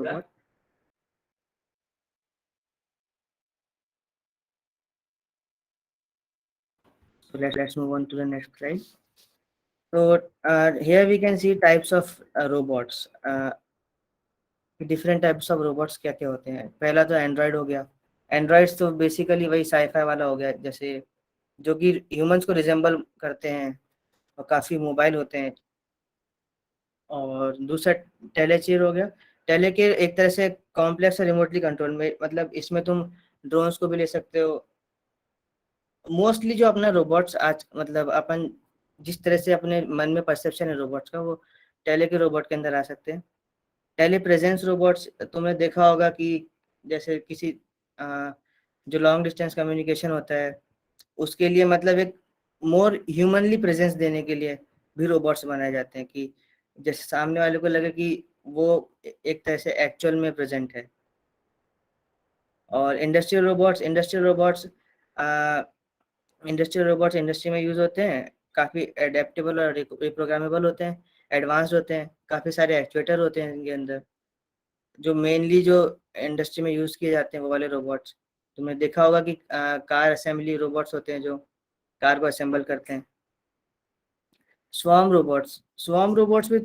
robot. So let's move on to the next slide. So here we can see types of robots. Different types of robots क्या क्या होते हैं. पहला तो Android हो गया. एंड्रॉयड्स तो बेसिकली वही साईफाई वाला हो गया, जैसे जो कि ह्यूमंस को रिजेंबल करते हैं और काफ़ी मोबाइल होते हैं. और दूसरा टेलेचीर हो गया. टेलेचीर एक तरह से कॉम्प्लेक्स और रिमोटली कंट्रोल में, मतलब इसमें तुम ड्रोन्स को भी ले सकते हो. मोस्टली जो अपना रोबोट्स आज मतलब अपन जिस तरह से अपने मन में परसेप्शन है रोबोट्स का, वो टेले के रोबोट के अंदर आ सकते हैं. टेली प्रेजेंस रोबोट्स तुमने देखा होगा कि जैसे किसी जो लॉन्ग डिस्टेंस कम्युनिकेशन होता है उसके लिए, मतलब एक मोर ह्यूमनली प्रेजेंस देने के लिए भी रोबोट्स बनाए जाते हैं कि जैसे सामने वाले को लगे कि वो एक तरह से एक्चुअल में प्रेजेंट है. और इंडस्ट्रियल रोबोट्स इंडस्ट्री में यूज होते हैं. काफ़ी एडेप्टेबल और रिप्रोग्रामेबल होते हैं, एडवांस्ड होते हैं, काफ़ी सारे एक्चुएटर होते हैं इनके अंदर. जो मेनली जो इंडस्ट्री में यूज किए जाते हैं वो वाले रोबोट्स, तुमने देखा होगा कि कार असेंबली रोबोट्स होते हैं जो कार को असेंबल करते हैं. स्वार्म रोबोट्स भी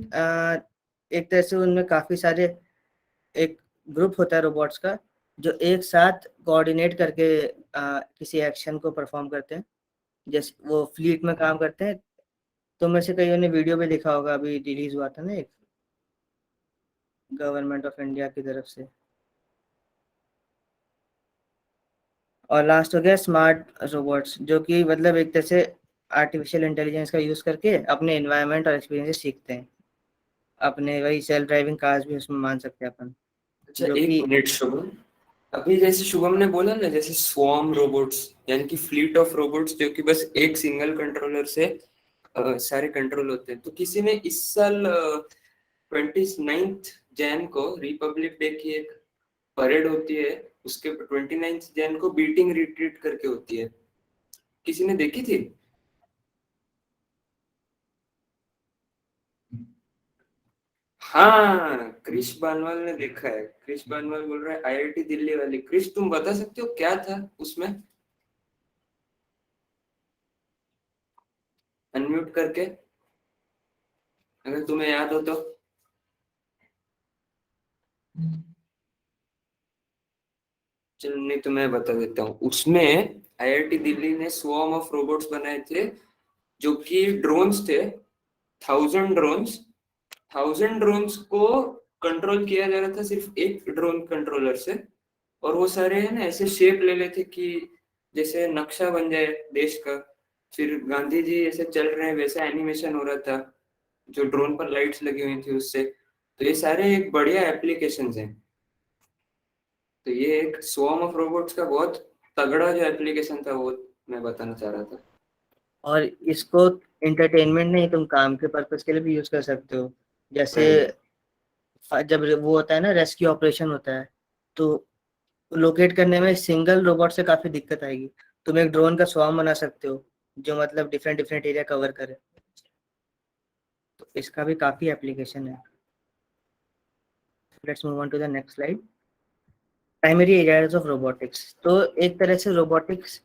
एक तरह से उनमें काफ़ी सारे एक ग्रुप होता है रोबोट्स का जो एक साथ कोऑर्डिनेट करके किसी एक्शन को परफॉर्म करते हैं. जैसे वो फ्लीट में काम करते हैं. तो में से कईयों ने वीडियो भी देखा होगा, अभी रिलीज हुआ था ना एक गवर्नमेंट ऑफ इंडिया की तरफ से. और लास्ट हो गया स्मार्ट रोबोट्स, जो कि मतलब एक तरह से आर्टिफिशियल इंटेलिजेंस का यूज करके अपने एनवायरनमेंट और एक्सपीरियंस सीखते हैं. अपने वही सेल्फ ड्राइविंग कार्स भी उसमें मान सकते हैं अपन. अच्छा, जो एक कि मिनट शुभम. अभी जैसे शुभम ने बोला ना, जैसे स्वॉर्म रोबोट्स यानी कि फ्लीट ऑफ रोबोट्स जो कि बस एक सिंगल कंट्रोलर से सारे कंट्रोल होते हैं. तो किसी ने इस साल 29 जैन को रिपब्लिक डे की एक परेड होती है, उसके 29 जैन को बीटिंग रिट्रीट करके होती है, किसी ने देखी थी? हाँ, क्रिश बानवाल ने देखा है. क्रिश बानवाल बोल रहा है आईआईटी दिल्ली वाली. क्रिश, तुम बता सकते हो क्या था उसमें? अनम्यूट करके अगर तुम्हें याद हो तो. चलो, नहीं तो मैं बता देता हूँ. उसमें आईआईटी दिल्ली ने स्वॉर्म ऑफ रोबोट्स बनाए थे जो कि ड्रोन्स थे. 1000 ड्रोन्स. 1000 ड्रोन्स को कंट्रोल किया जा रहा था सिर्फ एक ड्रोन कंट्रोलर से. और वो सारे है ना ऐसे शेप ले लेते कि जैसे नक्शा बन जाए देश का. फिर गांधी जी ऐसे चल रहे हैं वैसा एनिमेशन हो रहा था, जो ड्रोन पर लाइट्स लगी हुई थी उससे. तो ये सारे एक बढ़िया एप्लीकेशंस हैं. तो ये एक स्वॉर्म ऑफ रोबोट्स का बहुत तगड़ा जो एप्लीकेशन था वो मैं बताना चाह रहा था. और इसको इंटरटेनमेंट नहीं, तुम काम के पर्पज के लिए भी यूज कर सकते हो. जैसे जब वो होता है ना रेस्क्यू ऑपरेशन होता है, तो लोकेट करने में सिंगल रोबोट से काफी दिक्कत आएगी. तुम एक ड्रोन का स्वार्म बना सकते हो जो मतलब डिफरेंट डिफरेंट एरिया कवर करे. तो इसका भी काफी एप्लीकेशन है. Let's move on to the next slide. Primary areas of robotics. तो एक तरह से रोबोटिक्स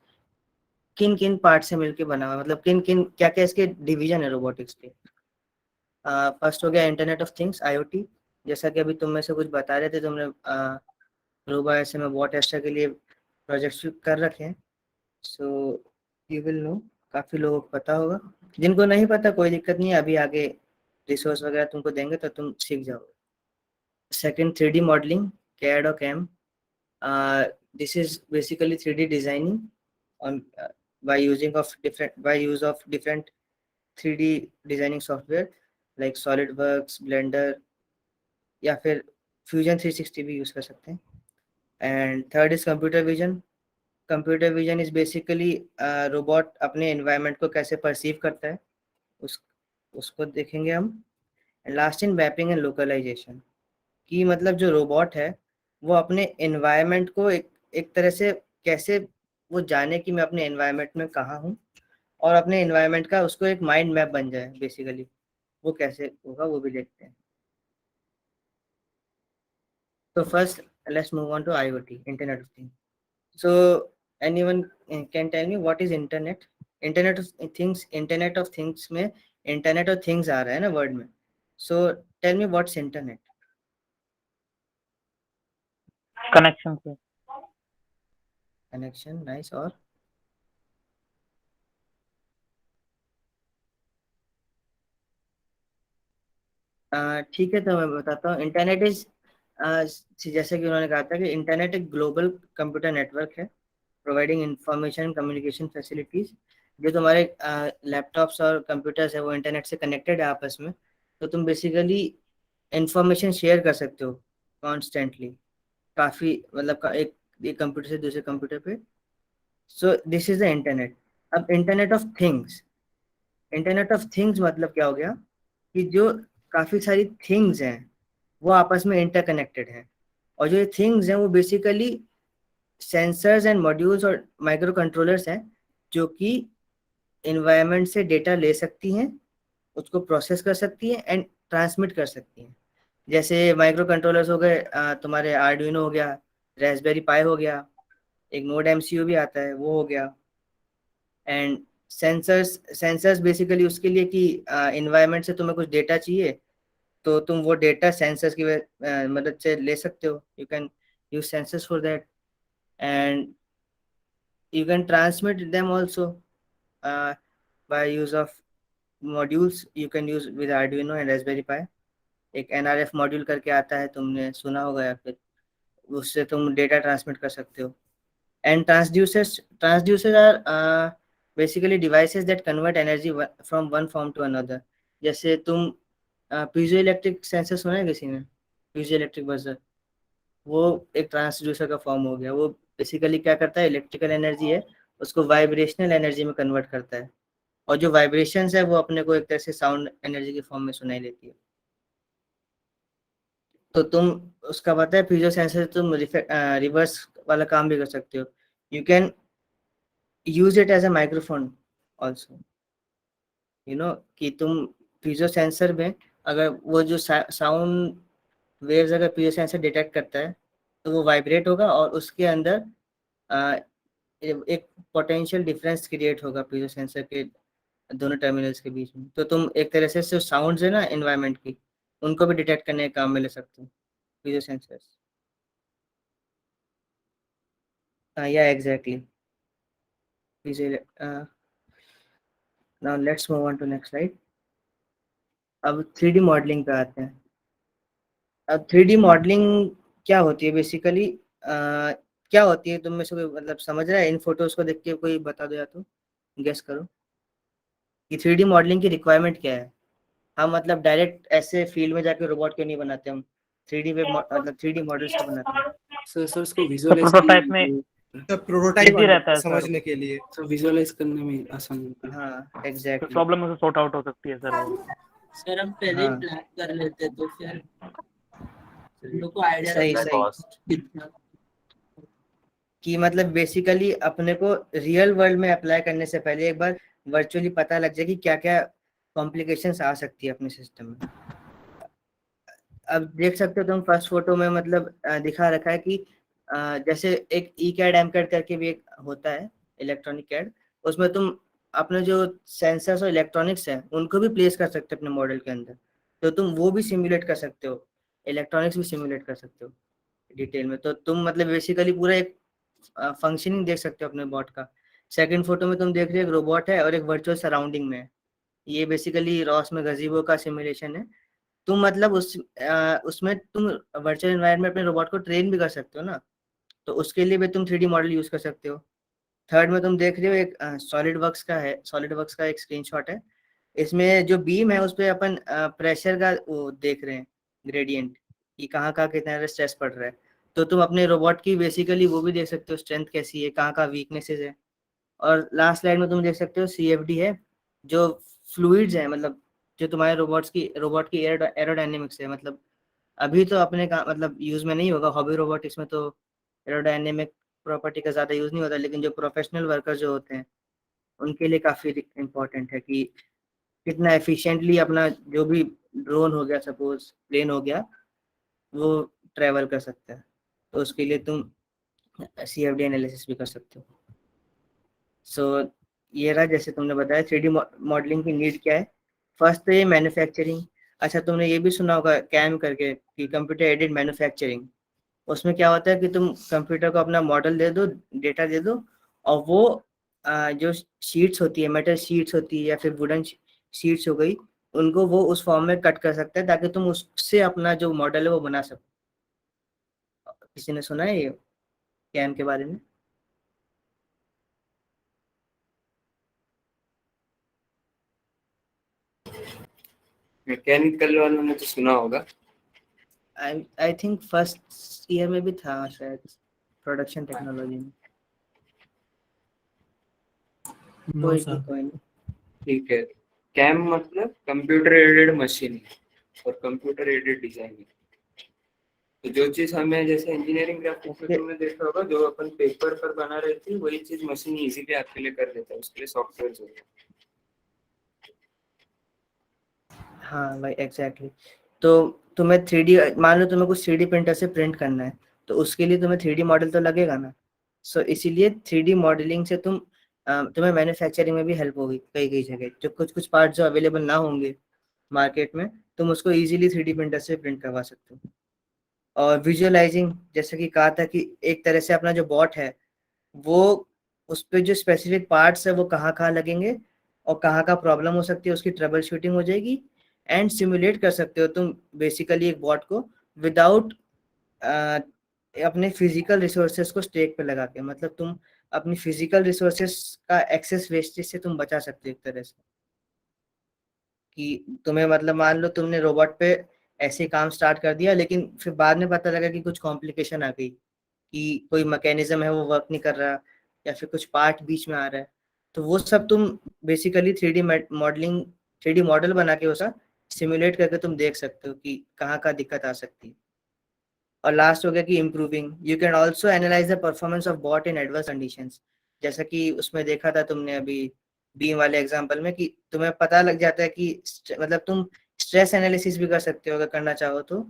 किन किन पार्ट से मिलकर बना हुआ है, मतलब किन किन क्या क्या इसके डिवीजन है रोबोटिक्स के. फर्स्ट हो गया इंटरनेट ऑफ थिंग्स, आईओटी. जैसा कि अभी तुम में से कुछ बता रहे थे, तुमने रोबो ऐसे में वॉट एस्ट्रा के लिए प्रोजेक्ट्स कर रखे हैं. सो यू विल नो, काफ़ी लोगों को पता होगा. जिनको नहीं पता कोई दिक्कत नहीं है, अभी आगे रिसोर्स वगैरह तुमको देंगे तो तुम सीख जाओगे. सेकंड 3D मॉडलिंग, कैड और CAM. This is basically 3D designing on by use of different 3D designing software like SolidWorks, Blender या फिर फ्यूजन 360 भी यूज कर सकते हैं. And third is computer vision. Computer vision is basically robot अपने environment को कैसे परसीव करता है, उस उसको देखेंगे हम. Last in mapping and localisation, कि मतलब जो रोबोट है वो अपने एनवायरनमेंट को एक तरह से कैसे वो जाने कि मैं अपने एनवायरनमेंट में कहाँ हूँ, और अपने एनवायरनमेंट का उसको एक माइंड मैप बन जाए बेसिकली. वो कैसे होगा वो भी देखते हैं. So first, let's move on to IoT, Internet of Things. So anyone can tell me what is internet? Internet of Things, Internet of Things में Internet of Things आ रहा है ना word में. So tell me what's internet? Connection से Connection, nice. और ठीक है, तो मैं बताता हूँ. इंटरनेट इज, जैसे कि उन्होंने कहा था कि इंटरनेट एक ग्लोबल कंप्यूटर नेटवर्क है प्रोवाइडिंग इंफॉर्मेशन कम्युनिकेशन फैसिलिटीज. जो तुम्हारे लैपटॉप्स और कंप्यूटर्स है वो इंटरनेट से कनेक्टेड है आपस में, तो तुम बेसिकली इंफॉर्मेशन शेयर कर सकते हो कॉन्स्टेंटली, काफ़ी मतलब एक कंप्यूटर से दूसरे कंप्यूटर पे. So this is the internet. अब internet of things, internet of things मतलब क्या हो गया कि जो काफ़ी सारी थिंग्स हैं वो आपस में इंटरकनेक्टेड हैं. और जो ये थिंग्स हैं वो बेसिकली सेंसर्स एंड मॉड्यूल्स और माइक्रो कंट्रोलर्स हैं जो कि इन्वायरमेंट से डेटा ले सकती हैं, उसको प्रोसेस कर सकती हैं एंड ट्रांसमिट कर सकती हैं. जैसे माइक्रो कंट्रोलर्स हो गए, तुम्हारे आर्डुइनो हो गया, रेस्पबेरी पाई हो गया, एक नोड एमसीयू भी आता है वो हो गया. एंड सेंसर्स, सेंसर्स बेसिकली उसके लिए कि इन्वायरमेंट से तुम्हें कुछ डेटा चाहिए तो तुम वो डेटा सेंसर्स की मदद से ले सकते हो. You can use sensors for that and you can transmit them also by use of modules you can use with Arduino and Raspberry Pi. एक NRF मॉड्यूल करके आता है, तुमने सुना होगा या फिर, उससे तुम डेटा ट्रांसमिट कर सकते हो. And transducers are basically devices that convert energy from one form to another. जैसे तुम पीजो इलेक्ट्रिक सेंसर सुना है किसी ने? पीजो इलेक्ट्रिक बजर, वो एक ट्रांसड्यूसर का फॉर्म हो गया. वो बेसिकली क्या करता है, इलेक्ट्रिकल एनर्जी है उसको वाइब्रेशनल एनर्जी में कन्वर्ट करता है, और जो वाइब्रेशंस है वो अपने को एक तरह से साउंड एनर्जी के फॉर्म में सुनाई देती है. तो तुम उसका पता है पीजो सेंसर तुम रिवर्स वाला काम भी कर सकते हो. You can use it as a microphone also. कि तुम पीजो सेंसर में अगर वो जो साउंड वेव्स अगर पीजो सेंसर डिटेक्ट करता है तो वो वाइब्रेट होगा और उसके अंदर एक पोटेंशियल डिफरेंस क्रिएट होगा पीजो सेंसर के दोनों टर्मिनल्स के बीच में. तो तुम एक तरह से जो साउंड्स है ना एनवायरनमेंट की, उनको भी डिटेक्ट करने के काम में ले सकते हो पीजो सेंसर्स. या exactly piezo. Now let's move on to next slide. अब 3D मॉडलिंग पे आते हैं. अब 3D मॉडलिंग क्या होती है बेसिकली, क्या होती है तुम में से कोई मतलब समझ रहा है? इन फोटोज को देख के कोई बता दो या तो गेस करो कि 3D मॉडलिंग की रिक्वायरमेंट क्या है. हम मतलब डायरेक्ट ऐसे फील्ड में जाके रोबोट क्यों नहीं बनाते, हम 3D वेब मतलब 3D मॉडल्स को बनाते हैं. सर उसको तो विजुअलाइज प्रोटोटाइप में प्रोटोटाइप इजी रहता है सर, समझने के लिए. सर विजुअलाइज करने में आसान होता है. हाँ तो एग्जैक्टली. प्रॉब्लम उसे सॉर्ट आउट हो सकती है सर. वो सर हम पहले ही हाँ प्लान कर लेते तो फिर लोग को आइडिया सही रहता सही. कितना. कि मतलब बेसिकली अपने को रियल वर्ल्ड में अप्लाई करने से पहले एक बार वर्चुअली पता लग जाए कि क्या क्या कॉम्प्लिकेशंस आ सकती है अपने सिस्टम में. अब देख सकते हो तुम फर्स्ट फोटो में मतलब दिखा रखा है कि जैसे एक ई कैड एम कैड करके भी एक होता है इलेक्ट्रॉनिक कैड, उसमें तुम अपने जो सेंसर्स और इलेक्ट्रॉनिक्स हैं उनको भी प्लेस कर सकते हो अपने मॉडल के अंदर. तो तुम वो भी सिमुलेट कर सकते हो, इलेक्ट्रॉनिक्स भी सिमुलेट कर सकते हो डिटेल में. तो तुम मतलब बेसिकली पूरा एक फंक्शनिंग देख सकते हो अपने बॉट का. सेकंड फोटो में तुम देख रहे हो एक रोबोट है और एक वर्चुअल सराउंडिंग में है. ये बेसिकली रॉस में गजीबो का सिमुलेशन है. तुम मतलब उसमें तुम वर्चुअल एनवायरनमेंट में रोबोट को ट्रेन भी कर सकते हो ना, तो उसके लिए भी तुम 3D मॉडल यूज कर सकते हो. थर्ड में तुम देख रहे हो एक सॉलिड वर्क्स का है, सॉलिड वर्क्स का एक स्क्रीनशॉट है. इसमें जो बीम है उस पर अपन प्रेशर का वो देख रहे हैं ग्रेडियंट, कि कहाँ कहाँ कितना स्ट्रेस पड़ रहा है. तो तुम अपने रोबोट की बेसिकली वो भी देख सकते हो स्ट्रेंथ कैसी है, कहाँ कहाँ वीकनेसेस है. और लास्ट स्लाइड में तुम देख सकते हो CFD है, जो फ्लूइड्स है, मतलब जो तुम्हारे रोबोट की एरोडायनेमिक्स है. मतलब अभी तो अपने का मतलब यूज में नहीं होगा, हॉबी रोबोटिक्स में तो एरोडायनेमिक प्रॉपर्टी का ज़्यादा यूज नहीं होता, लेकिन जो प्रोफेशनल वर्कर जो होते हैं उनके लिए काफ़ी इम्पोर्टेंट है कि कितना एफिशिएंटली अपना जो भी ड्रोन हो गया, सपोज प्लेन हो गया, वो ट्रेवल कर सकता है, तो उसके लिए तुम CFD एनालिसिस भी कर सकते हो। सो ये रहा, जैसे तुमने बताया 3D मॉडलिंग की नीड क्या है। फर्स्ट तो ये मैन्युफैक्चरिंग। अच्छा, तुमने ये भी सुना होगा कैम करके कि कंप्यूटर एडेड मैन्युफैक्चरिंग। उसमें क्या होता है कि तुम कंप्यूटर को अपना मॉडल दे दो, डेटा दे दो, और वो जो शीट्स होती है, मेटल शीट्स होती है या फिर वुडन शीट्स हो गई, उनको वो उस फॉर्म में कट कर सकता है ताकि तुम उससे अपना जो मॉडल है वो बना सको। किसी ने सुना है ये कैम के बारे में? मैकेनिकल वालों ने तो सुना होगा। आई थिंक फर्स्ट ईयर में भी था शायद, प्रोडक्शन टेक्नोलॉजी में। नो कोई सर। कोई नहीं। ठीक है, कैम मतलब कंप्यूटर एडेड मशीन और कंप्यूटर एडेड डिजाइनिंग। तो जो चीज हमें जैसे इंजीनियरिंग ग्राफिक्स में तुमने देखा होगा, जो अपन पेपर पर बना रहे थे, वही चीज मशीन इजीली आपके लिए कर देता है, उसके लिए सॉफ्टवेयर होते हैं। हाँ भाई एग्जैक्टली। तो तुम्हें 3D, मान लो तुम्हें कुछ 3D प्रिंटर से प्रिंट करना है, तो उसके लिए तुम्हें 3D मॉडल तो लगेगा ना। सो इसीलिए 3D मॉडलिंग से तुम्हें मैन्युफैक्चरिंग में भी हेल्प होगी। कई कई जगह जो कुछ कुछ पार्ट जो अवेलेबल ना होंगे मार्केट में, तुम उसको इजीली 3D प्रिंटर से प्रिंट करवा सकते हो। और विजुअलाइजिंग, जैसे कि कहा था कि एक तरह से अपना जो बॉट है वो, उस पे जो स्पेसिफिक पार्ट्स है वो कहाँ कहाँ लगेंगे और कहाँ का प्रॉब्लम हो सकती है, उसकी ट्रबल शूटिंग हो जाएगी। एंड सिमुलेट कर सकते हो तुम बेसिकली एक बॉट को विदाउट अपने फिजिकल रिसोर्सेज को स्टेक पे लगा के। मतलब तुम अपनी फिजिकल रिसोर्सेज का एक्सेस वेस्टेज से तुम बचा सकते हो एक तरह से। कि तुम्हें मतलब मान लो तुमने रोबोट पे ऐसे काम स्टार्ट कर दिया, लेकिन फिर बाद में पता लगा कि कुछ कॉम्प्लिकेशन आ गई, कि कोई मैकेनिज्म है वो वर्क नहीं कर रहा, या फिर कुछ पार्ट बीच में आ रहा है। तो वो सब तुम बेसिकली 3D मॉडल बना के उसका सिमुलेट करके तुम देख सकते हो कि कहाँ का दिक्कत आ सकती है। और लास्ट हो गया कि improving, you can also analyse the performance of bot in adverse conditions. जैसा कि उसमें देखा था तुमने अभी बीम वाले एग्जांपल में, कि तुम्हें पता लग जाता है कि मतलब तुम स्ट्रेस एनालिसिस भी कर सकते हो अगर करना चाहो तो।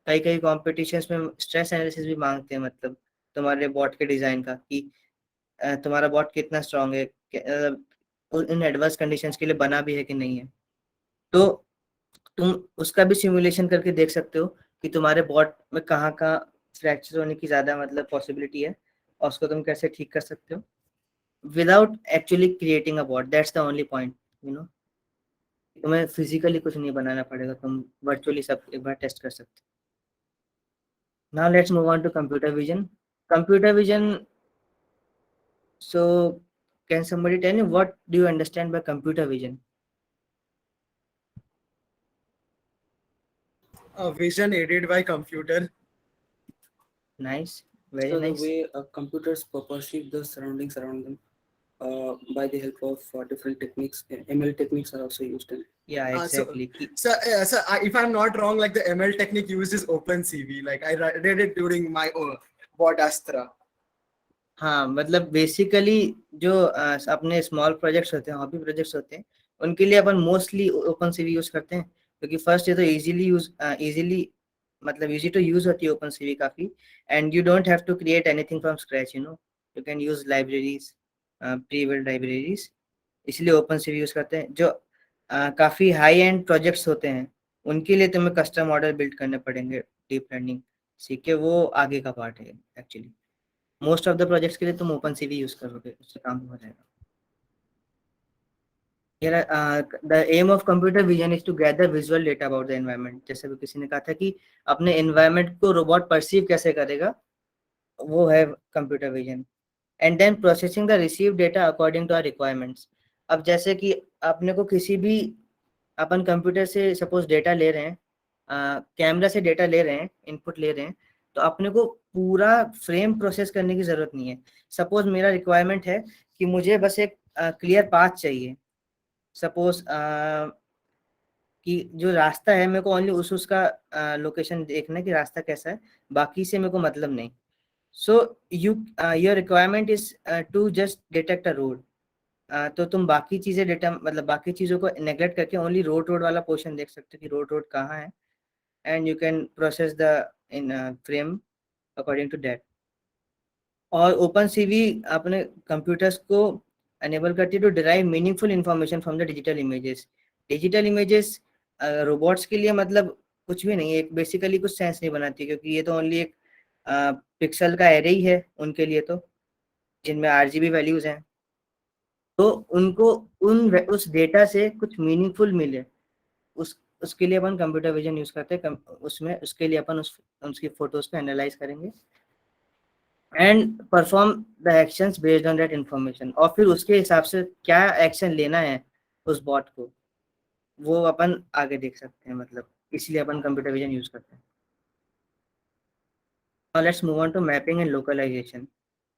कई कई कॉम्पिटिशन्स में स्ट्रेस एनालिसिस भी मांगते हैं, मतलब तुम्हारे बॉट के डिजाइन का, कि तुम्हारा बॉट कितना स्ट्रांग है, इन एडवर्स कंडीशंस के लिए बना भी है कि नहीं है। तो तुम उसका भी सिमुलेशन करके देख सकते हो कि तुम्हारे बॉट में कहाँ कहाँ फ्रैक्चर होने की ज्यादा मतलब पॉसिबिलिटी है, और उसको तुम कैसे ठीक कर सकते हो without actually creating a bot. That's the only point, you know. तुम्हें फिजिकली कुछ नहीं बनाना पड़ेगा, तुम वर्चुअली सब एक बार टेस्ट कर सकते हो। Now let's move on to computer vision. Computer vision, so can somebody tell me what do you understand by computer vision? Vision aided by computer. Nice, very So the nice. way computers perceive the surroundings around them by the help of different techniques, ML techniques are also used in. Yeah, exactly. So if I'm not wrong, like the ML technique used is OpenCV. Like I read it during my bot Astra. हाँ, मतलब basically जो अपने small projects होते हैं, hobby projects होते हैं, उनके लिए अपन मोस्टली ओपन सीवी यूज करते हैं, क्योंकि फर्स्ट ये तो इजीली मतलब इजी टू यूज होती है ओपन सीवी काफी। And you don't have to create anything from scratch, you know, you can use libraries, pre built libraries. इसलिए ओपन सीवी यूज करते हैं। जो काफी हाई एंड प्रोजेक्ट्स होते हैं उनके लिए तुम्हें कस्टम मॉडल बिल्ड करने पड़ेंगे, डीप लर्निंग सीख के, वो आगे का पार्ट है actually. Most of the projects के लिए तुम ओपन सीवी यूज करोगे, उससे काम हो जाएगा। The aim of computer vision is to gather visual data about the environment. जैसे भी किसी ने कहा था कि अपने एनवायरनमेंट को रोबोट परसीव कैसे करेगा, वो है computer vision. And then processing the receive data according to our requirements. अब जैसे कि अपने को किसी भी, अपन कंप्यूटर से सपोज डेटा ले रहे हैं, कैमरा से डेटा ले रहे हैं, इनपुट ले रहे हैं, तो अपने को पूरा फ्रेम प्रोसेस करने की जरूरत नहीं है। सपोज मेरा रिक्वायरमेंट है कि मुझे बस एक क्लियर पाथ चाहिए। सपोज कि जो रास्ता है मेरे को ओनली उसका लोकेशन देखना है कि रास्ता कैसा है, बाकी से मेरे को मतलब नहीं। So your requirement is to just detect a road. तो तुम बाकी चीजें डेटा मतलब बाकी चीजों को नेग्लेक्ट करके ओनली रोड वाला पोर्शन देख सकते हो कि रोड कहाँ है, and you can process the in frame according to that. और ओपन सीवी अपने कंप्यूटर्स को एनेबल करती है to derive meaningful information from the digital images. Digital images robots के लिए मतलब कुछ भी नहीं है, बेसिकली कुछ सेंस नहीं बनाती, क्योंकि ये तो ओनली एक पिक्सल का एरे ही है उनके लिए, तो जिनमें RGB वैल्यूज हैं. तो उनको उस डेटा से कुछ मीनिंगफुल मिले, उसके लिए अपन कंप्यूटर विजन यूज करते हैं. उसमें उसके लिए अपन उसकी फोटोज को एनालाइज करेंगे and perform the actions based on that information. और फिर उसके हिसाब से क्या एक्शन लेना है उस बॉट को, वो अपन आगे देख सकते हैं. मतलब इसलिए अपन कंप्यूटर विजन यूज करते हैं. Now let's move on to mapping and localization.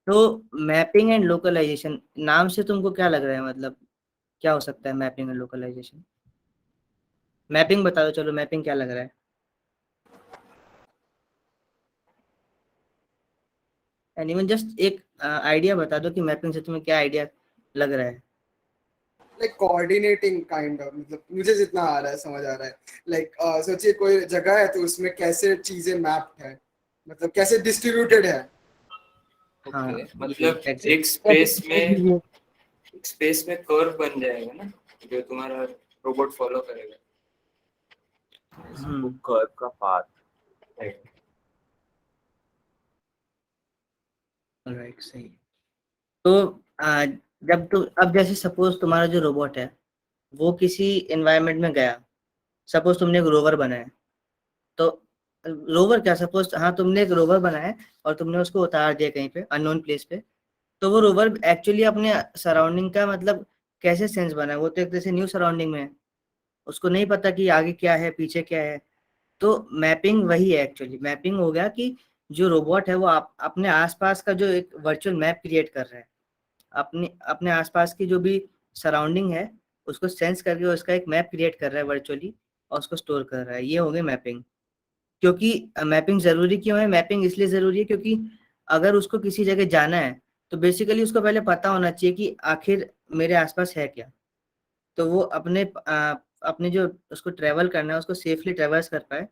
तो मैपिंग एंड लोकलाइजेशन, नाम से तुमको क्या लग रहा है, मतलब क्या हो सकता है मैपिंग एंड लोकलाइजेशन? मैपिंग बता दो, चलो मैपिंग क्या लग रहा है? एनीवन जस्ट एक आइडिया बता दो कि मैपिंग से तुम्हें क्या आइडिया लग रहा है. like coordinating kind of, मतलब मुझे जितना आ रहा है समझ आ रहा है, like सोचिए कोई जगह है तो उसमें कैसे चीजें मैप्ड है, मतलब कैसे डिस्ट्रीब्यूटेड है. हाँ, मतलब exactly. एक स्पेस में कर्व बन जाएगा ना, जो तुम्हारा रोबोट फॉलो करेगा. कर्व का पाथ. राइट, सही. तो जब तुम अब जैसे सपोज तुम्हारा जो रोबोट है वो किसी एनवायरनमेंट में गया, सपोज तुमने एक रोवर बनाया, तो रोवर क्या, सपोज हाँ तुमने एक रोवर बनाया और तुमने उसको उतार दिया कहीं पे अननोन प्लेस पे, तो वो रोवर एक्चुअली अपने सराउंडिंग का मतलब कैसे सेंस बना है, वो तो एक तरह से न्यू सराउंडिंग में है, उसको नहीं पता कि आगे क्या है पीछे क्या है. तो मैपिंग वही है एक्चुअली. मैपिंग हो गया कि जो रोबोट है वो अपने आसपास का जो एक वर्चुअल मैप क्रिएट कर रहा है, अपने आसपास की जो भी सराउंडिंग है उसको सेंस करके उसका एक मैप क्रिएट कर रहा है वर्चुअली और उसको स्टोर कर रहा है. ये हो गई मैपिंग. क्योंकि मैपिंग जरूरी क्यों है? मैपिंग इसलिए जरूरी है क्योंकि अगर उसको किसी जगह जाना है तो बेसिकली उसको पहले पता होना चाहिए कि आखिर मेरे आसपास है क्या. तो वो अपने जो उसको ट्रेवल करना है उसको सेफली ट्रेवल्स कर पाए,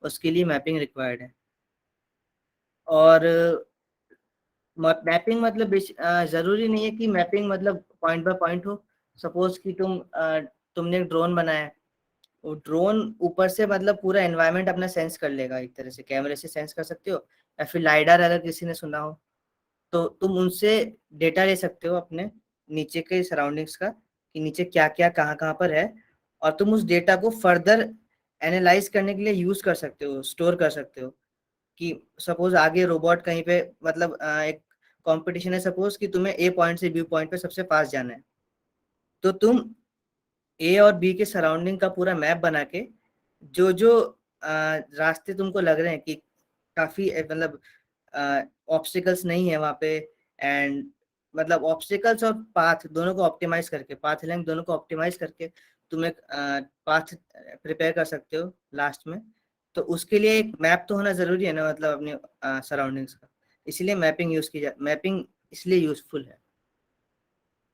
उसके लिए मैपिंग रिक्वायर्ड है. और मैपिंग मतलब जरूरी नहीं है कि मैपिंग मतलब पॉइंट बाय पॉइंट हो. सपोज कि तुमने एक ड्रोन बनाया, वो ड्रोन ऊपर से मतलब पूरा एनवायरनमेंट अपना सेंस कर लेगा, एक तरह से कैमरे से सेंस कर सकते हो, या फिर लाइडार अगर किसी ने सुना हो तो तुम उनसे डेटा ले सकते हो अपने नीचे के सराउंडिंग्स का, कि नीचे क्या क्या कहाँ कहाँ पर है, और तुम उस डेटा को फर्दर एनालाइज करने के लिए यूज कर सकते हो, स्टोर कर सकते हो. कि सपोज आगे रोबोट कहीं पे मतलब एक कंपटीशन है, सपोज कि तुम्हें A पॉइंट से B पॉइंट पे सबसे फास्ट जाना है, तो तुम A और B के सराउंडिंग का पूरा मैप बना के जो जो रास्ते तुमको लग रहे हैं कि काफी मतलब ऑब्स्टिकल्स नहीं है वहाँ पे, एंड मतलब ऑब्स्टिकल्स और पाथ दोनों को ऑप्टिमाइज करके, पाथ लेंथ दोनों को ऑप्टिमाइज करके तुम एक पाथ प्रिपेयर कर सकते हो लास्ट में. तो उसके लिए एक मैप तो होना जरूरी है ना, मतलब अपने सराउंडिंग्स का. इसलिए मैपिंग इसलिए यूजफुल है.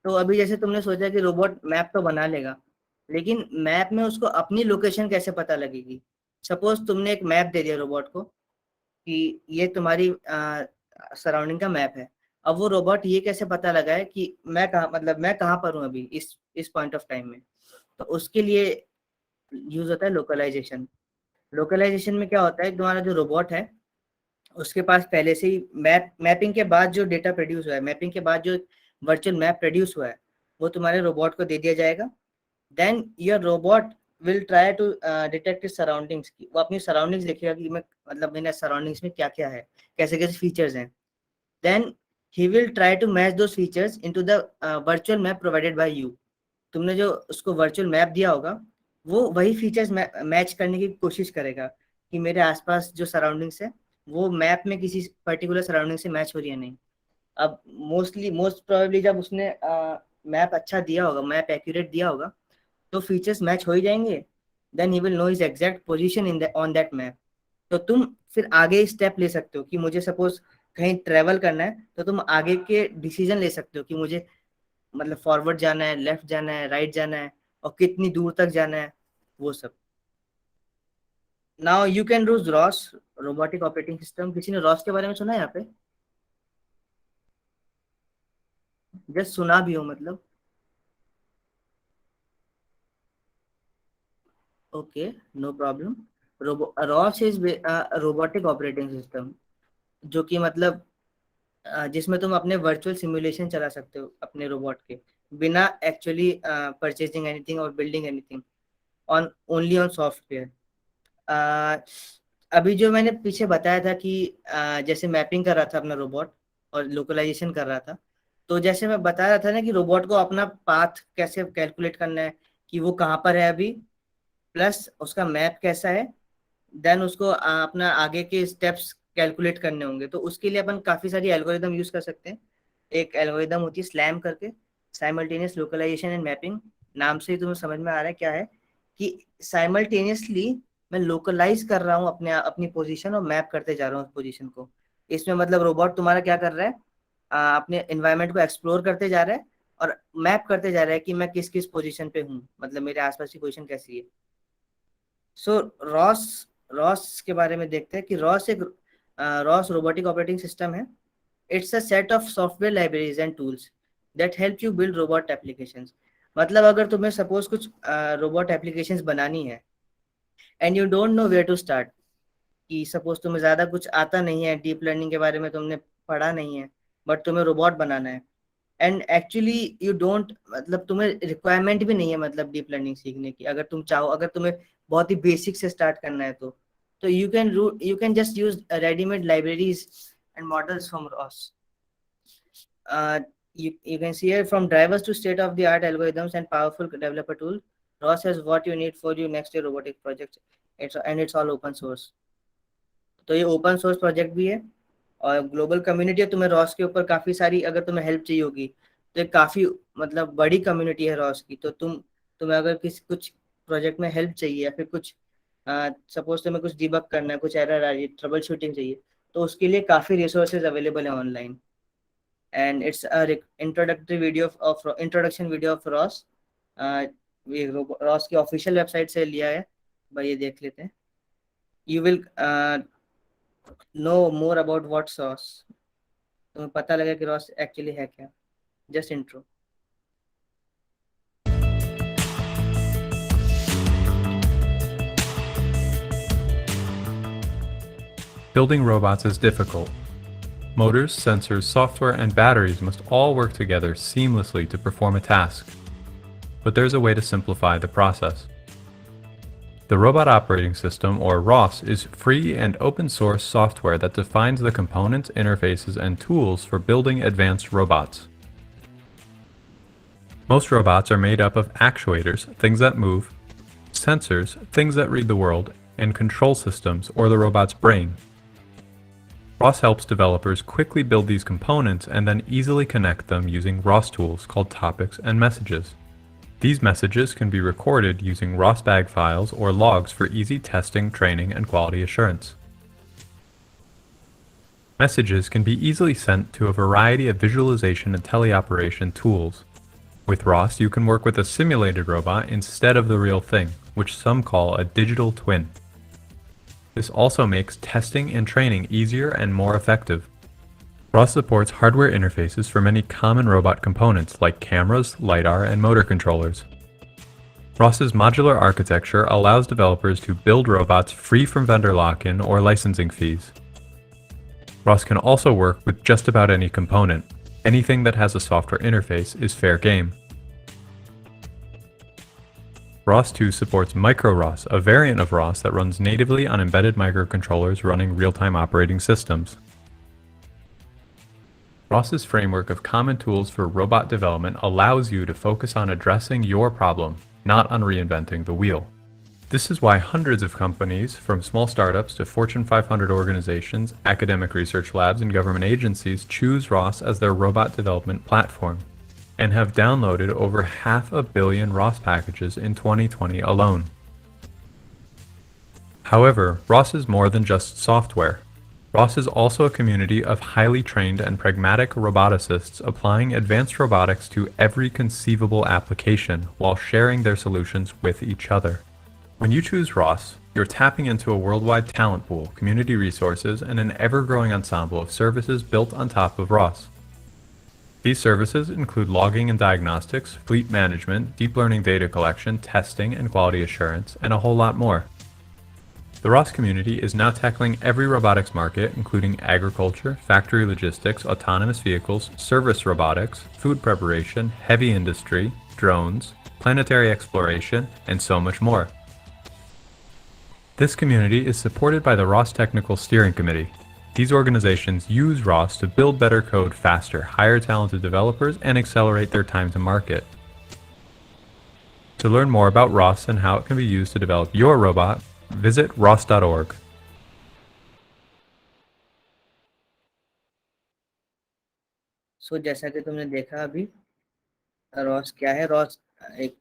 तो अभी जैसे तुमने सोचा कि रोबोट मैप तो बना लेगा, लेकिन मैप में उसको अपनी लोकेशन कैसे पता लगेगी? सपोज तुमने एक मैप दे दिया रोबोट को कि ये तुम्हारी सराउंडिंग का मैप है. अब वो रोबोट ये कैसे पता लगाए कि मैं कहाँ पर हूँ अभी इस पॉइंट ऑफ टाइम में? तो उसके लिए यूज होता है लोकलाइजेशन. लोकलाइजेशन में क्या होता है, तुम्हारा जो रोबोट है उसके पास पहले से ही मैपिंग के बाद जो डेटा प्रोड्यूस हुआ है, मैपिंग के बाद जो वर्चुअल मैप प्रोड्यूस हुआ है, वो तुम्हारे रोबोट को दे दिया जाएगा. Then your robot will try to detect is surroundings. वो अपनी सराउंडिंग्स देखेगा कि मैं मतलब मेरे सराउंडिंग्स में क्या क्या है, कैसे कैसे फीचर्स हैं. Then he will try to match those features into the virtual map provided by you. तुमने जो उसको वर्चुअल मैप दिया होगा वो वही फीचर्स मैच करने की कोशिश करेगा कि मेरे आसपास जो सराउंडिंग्स है वो मैप में किसी पर्टिकुलर सराउंडिंग से मैच हो रही है नहीं. अब मोस्ट प्रोबेबली जब उसने मैप अच्छा दिया होगा, मैप एक्यूरेट दिया होगा, तो फीचर्स मैच हो ही जाएंगे. Then he will know his exact position in on that map. तो तुम फिर आगे स्टेप ले सकते हो कि मुझे सपोज कहीं ट्रेवल करना है, तो तुम आगे के डिसीजन ले सकते हो कि मुझे मतलब फॉरवर्ड जाना है, लेफ्ट जाना है, राइट जाना है, और कितनी दूर तक जाना है, वो सब. Now you can use robotic operating system, किसी ने रॉस के बारे में सुना है यहाँ पे? जस्ट सुना भी हो मतलब? Okay, no problem. ROS is robotic operating system, जो कि मतलब जिसमें तुम अपने वर्चुअल सिमुलेशन चला सकते हो अपने रोबोट के, बिना एक्चुअली परचेजिंग एनीथिंग और building anything, on only on software. अभी जो मैंने पीछे बताया था कि जैसे मैपिंग कर रहा था अपना रोबोट और लोकलाइजेशन कर रहा था, तो जैसे मैं बता रहा था ना कि रोबोट को अपना पाथ कैसे कैलकुलेट करना है, कि वो कहाँ पर है अभी, प्लस उसका मैप कैसा है, देन उसको अपना आगे के स्टेप्स कैलकुलेट करने होंगे। तो उसके लिए अपन काफी सारी एल्गोरिदम यूज कर सकते हैं। एक एल्गोरिदम होती है स्लैम करके, साइमल्टेनियस लोकलाइजेशन एंड मैपिंग। नाम से ही तुम्हें समझ में आ रहा है क्या है, कि साइमल्टेनियसली मैं लोकलाइज कर रहा हूँ अपनी पोजीशन और मैप करते जा रहा हूँ उस पोजीशन को। इसमें मतलब रोबोट तुम्हारा क्या कर रहा है, अपने एनवायरनमेंट को एक्सप्लोर करते जा रहा है और मैप करते जा रहा है कि मैं किस किस पोजीशन पे हूँ, मतलब मेरे आसपास की पोजीशन कैसी है। सो रॉस रॉस के बारे में देखते हैं कि रॉस रोबोटिक ऑपरेटिंग सिस्टम है। It's a set of software libraries and tools that help you build robot applications. मतलब अगर तुम्हें सपोज कुछ रोबोट एप्लीकेशंस बनानी है and you don't know where to start, कि सपोज तुम्हें ज्यादा कुछ आता नहीं है, डीप लर्निंग के बारे में तुमने पढ़ा नहीं है, बट तुम्हें रोबोट बनाना है, एंड एक्चुअली यू डोंट, मतलब तुम्हें रिक्वायरमेंट भी नहीं है मतलब डीप लर्निंग सीखने की। अगर तुम चाहो, अगर तुम्हें बहुत ही बेसिक से स्टार्ट करना है, तो you can just use readymade libraries and models from Ross. You can see here, from drivers to state of the art algorithms and powerful developer tool, ROS has what you need for your next year robotic project, it's all open source। तो ये open source project भी है और global community है। तुम्हें Ross के ऊपर काफी सारी, अगर तुम्हें हेल्प चाहिए होगी तो एक काफी मतलब बड़ी कम्युनिटी है रॉस की। तो तुम्हें अगर किसी कुछ प्रोजेक्ट में हेल्प चाहिए या फिर कुछ सपोज तुम्हें कुछ डिबग करना है, कुछ एरर आ रही है, ट्रबल शूटिंग चाहिए, तो उसके लिए काफी रिसोर्सेज अवेलेबल है online. And it's introductory video of introduction video of ROS, ये रॉस की ऑफिशियल वेबसाइट से लिया है भाई, ये देख लेते हैं। You will know more about what ROS, तुम्हें पता लगा कि रॉस एक्चुअली है क्या। Just intro. Building robots is difficult. Motors, sensors, software, and batteries must all work together seamlessly to perform a task. But there's a way to simplify the process. The Robot Operating System, or ROS, is free and open source software that defines the components, interfaces, and tools for building advanced robots. Most robots are made up of actuators, things that move, sensors, things that read the world, and control systems, or the robot's brain. ROS helps developers quickly build these components and then easily connect them using ROS tools called topics and messages. These messages can be recorded using ROS-bag files or logs for easy testing, training, and quality assurance. Messages can be easily sent to a variety of visualization and teleoperation tools. With ROS, you can work with a simulated robot instead of the real thing, which some call a digital twin. This also makes testing and training easier and more effective. ROS supports hardware interfaces for many common robot components like cameras, LiDAR, and motor controllers. ROS's modular architecture allows developers to build robots free from vendor lock-in or licensing fees. ROS can also work with just about any component. Anything that has a software interface is fair game. ROS 2 supports MicroROS, a variant of ROS that runs natively on embedded microcontrollers running real-time operating systems. ROS's framework of common tools for robot development allows you to focus on addressing your problem, not on reinventing the wheel. This is why hundreds of companies, from small startups to Fortune 500 organizations, academic research labs, and government agencies, choose ROS as their robot development platform, and have downloaded over 500 million ROS packages in 2020 alone. However, ROS is more than just software. ROS is also a community of highly trained and pragmatic roboticists applying advanced robotics to every conceivable application while sharing their solutions with each other. When you choose Ross, you're tapping into a worldwide talent pool, community resources, and an ever-growing ensemble of services built on top of Ross. These services include logging and diagnostics, fleet management, deep learning data collection, testing and quality assurance, and a whole lot more. The Ross community is now tackling every robotics market, including agriculture, factory logistics, autonomous vehicles, service robotics, food preparation, heavy industry, drones, planetary exploration, and so much more. This community is supported by the Ross Technical Steering Committee. These organizations use Ross to build better code faster, hire talented developers, and accelerate their time to market. To learn more about Ross and how it can be used to develop your robot, visit ross.org. सो जैसा कि तुमने देखा अभी, Ross क्या है? Ross एक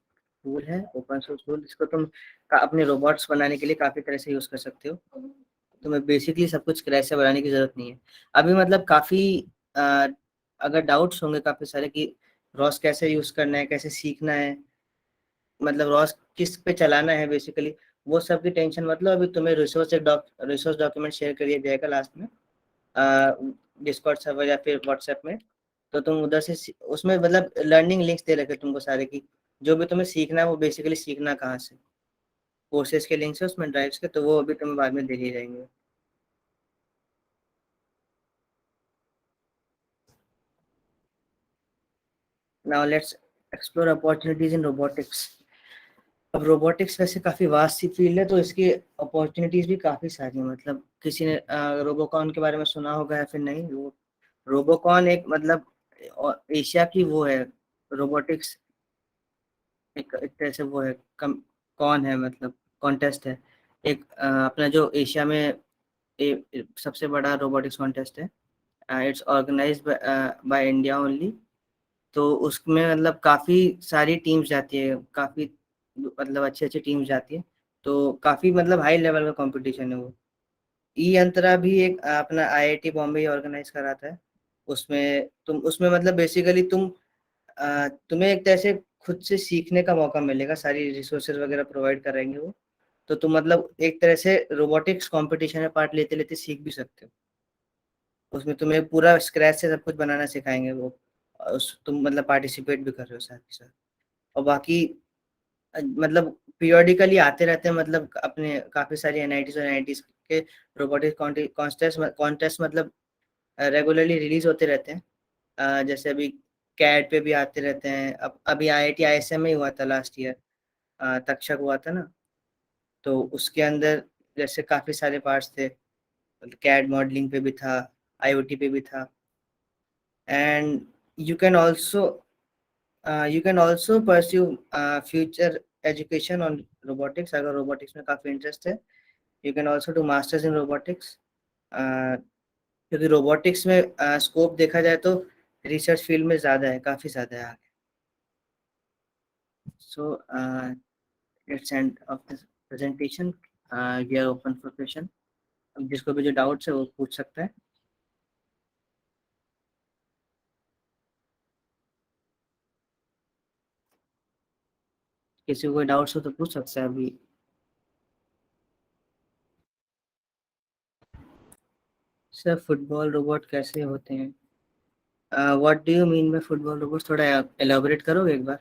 tool है, open source tool, जिसको तुम अपने रोबोट्स बनाने के लिए काफ़ी तरह से यूज़ कर सकते हो। तुम्हें बेसिकली सब कुछ क्रैश से बनाने की ज़रूरत नहीं है। अभी मतलब काफ़ी अगर डाउट्स होंगे काफ़ी सारे कि रॉस कैसे यूज़ करना है, कैसे सीखना है, मतलब रॉस किस पे चलाना है बेसिकली, वो सब की टेंशन मतलब अभी तुम्हें रिसोर्स डॉक्यूमेंट शेयर कर दिया जाएगा लास्ट में डिस्कॉर्ड सर्वर या फिर व्हाट्सएप में। तो तुम उधर से उसमें मतलब लर्निंग लिंक्स दे रखे तुमको सारे की, जो भी तुम्हें सीखना है वो बेसिकली सीखना कहाँ से, कोर्सेज के लिंक्स है उसमें ड्राइव्स के, तो वो अभी तुम्हें बाद में दे दिए जाएंगे। Now let's explore opportunities in robotics. अब रोबोटिक्स वैसे काफ़ी वास्ट सी फील्ड है, तो इसकी अपॉर्चुनिटीज भी काफ़ी सारी हैं। मतलब किसी ने रोबोकॉन के बारे में सुना होगा या फिर नहीं? वो रोबोकॉन एक मतलब एशिया की वो है रोबोटिक्स, एक तरह से वो है कौन है मतलब कॉन्टेस्ट है एक अपना जो एशिया में सबसे बड़ा रोबोटिक्स कॉन्टेस्ट है। It's organised by India only. तो उसमें मतलब काफ़ी सारी टीम्स जाती है, काफ़ी मतलब अच्छी टीम्स जाती है, तो काफ़ी मतलब हाई लेवल का कंपटीशन है वो। ई अंतरा भी एक अपना IIT बॉम्बे ऑर्गेनाइज कराता है। उसमें मतलब बेसिकली तुम्हें एक तरह से खुद से सीखने का मौका मिलेगा, सारी रिसोर्सेज वगैरह प्रोवाइड कराएंगे वो। तो तुम मतलब एक तरह से रोबोटिक्स कंपटीशन में पार्ट लेते लेते सीख भी सकते हो। उसमें तुम्हें पूरा स्क्रैच से सब कुछ बनाना सिखाएंगे वो, तुम मतलब पार्टिसिपेट भी कर रहे हो साथ ही साथ। और बाकी मतलब पीरियडिकली आते रहते हैं, मतलब अपने काफ़ी सारी NITs और NITs के रोबोटिक्स कॉन्टेस्ट मतलब रेगुलरली रिलीज होते रहते हैं। जैसे अभी कैट पे भी आते रहते हैं। अब अभी IIT ISM में हुआ था लास्ट ईयर, तक्षक हुआ था ना, तो उसके अंदर जैसे काफ़ी सारे पार्ट्स थे, कैड मॉडलिंग पे भी था, IoT पे भी था। And you can also pursue future education on robotics. अगर रोबोटिक्स में काफ़ी इंटरेस्ट है, you can also do masters in robotics, क्योंकि रोबोटिक्स में स्कोप देखा जाए तो रिसर्च फील्ड में ज़्यादा है, काफ़ी ज़्यादा है आगे। So it's end of this presentation, we are open for question. अब जिसको भी जो डाउट्स है वो पूछ सकता है। किसी को कोई डाउट्स हो तो पूछ सकता है अभी। सर फुटबॉल रोबोट कैसे होते हैं? What do you mean by football robot? थोड़ा एलाबोरेट करोगे एक बार?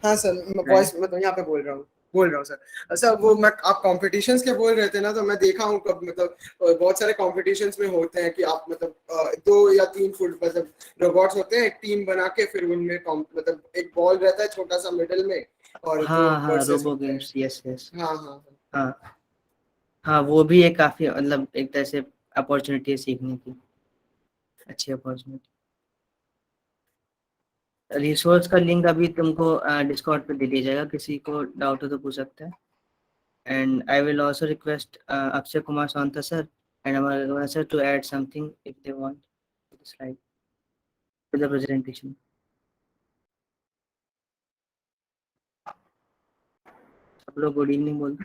हाँ सर, वॉइस मैं तो यहाँ पे बोल रहा हूँ सर। सर वो मैं आप कॉम्पिटिशन्स के बोल रहे थे ना, तो मैं देखा हूँ कब मतलब बहुत सारे कॉम्पिटिशन्स में होते हैं कि आप मतलब 2 या 3 फुट मतलब रोबोट्स होते हैं, एक टीम बना के फिर उनमें मतलब एक बॉल रहता है छोटा सा मिडिल में और हाँ रोबो गेम्स, यस। हाँ हाँ वो भी एक काफी मतलब एक तरह से अपॉर्चुनिटी है सीखने की, अच्छी अपॉर्चुनिटी। रिसोर्स का लिंक अभी तुमको डिस्कॉर्ड पे दे दिया जाएगा, किसी को डाउट हो तो पूछ सकते हैं। And I will also request Akshay Kumar Santa sir and Amar sir to add something if they want slide to the presentation. सब लोग गुड इवनिंग बोल दो।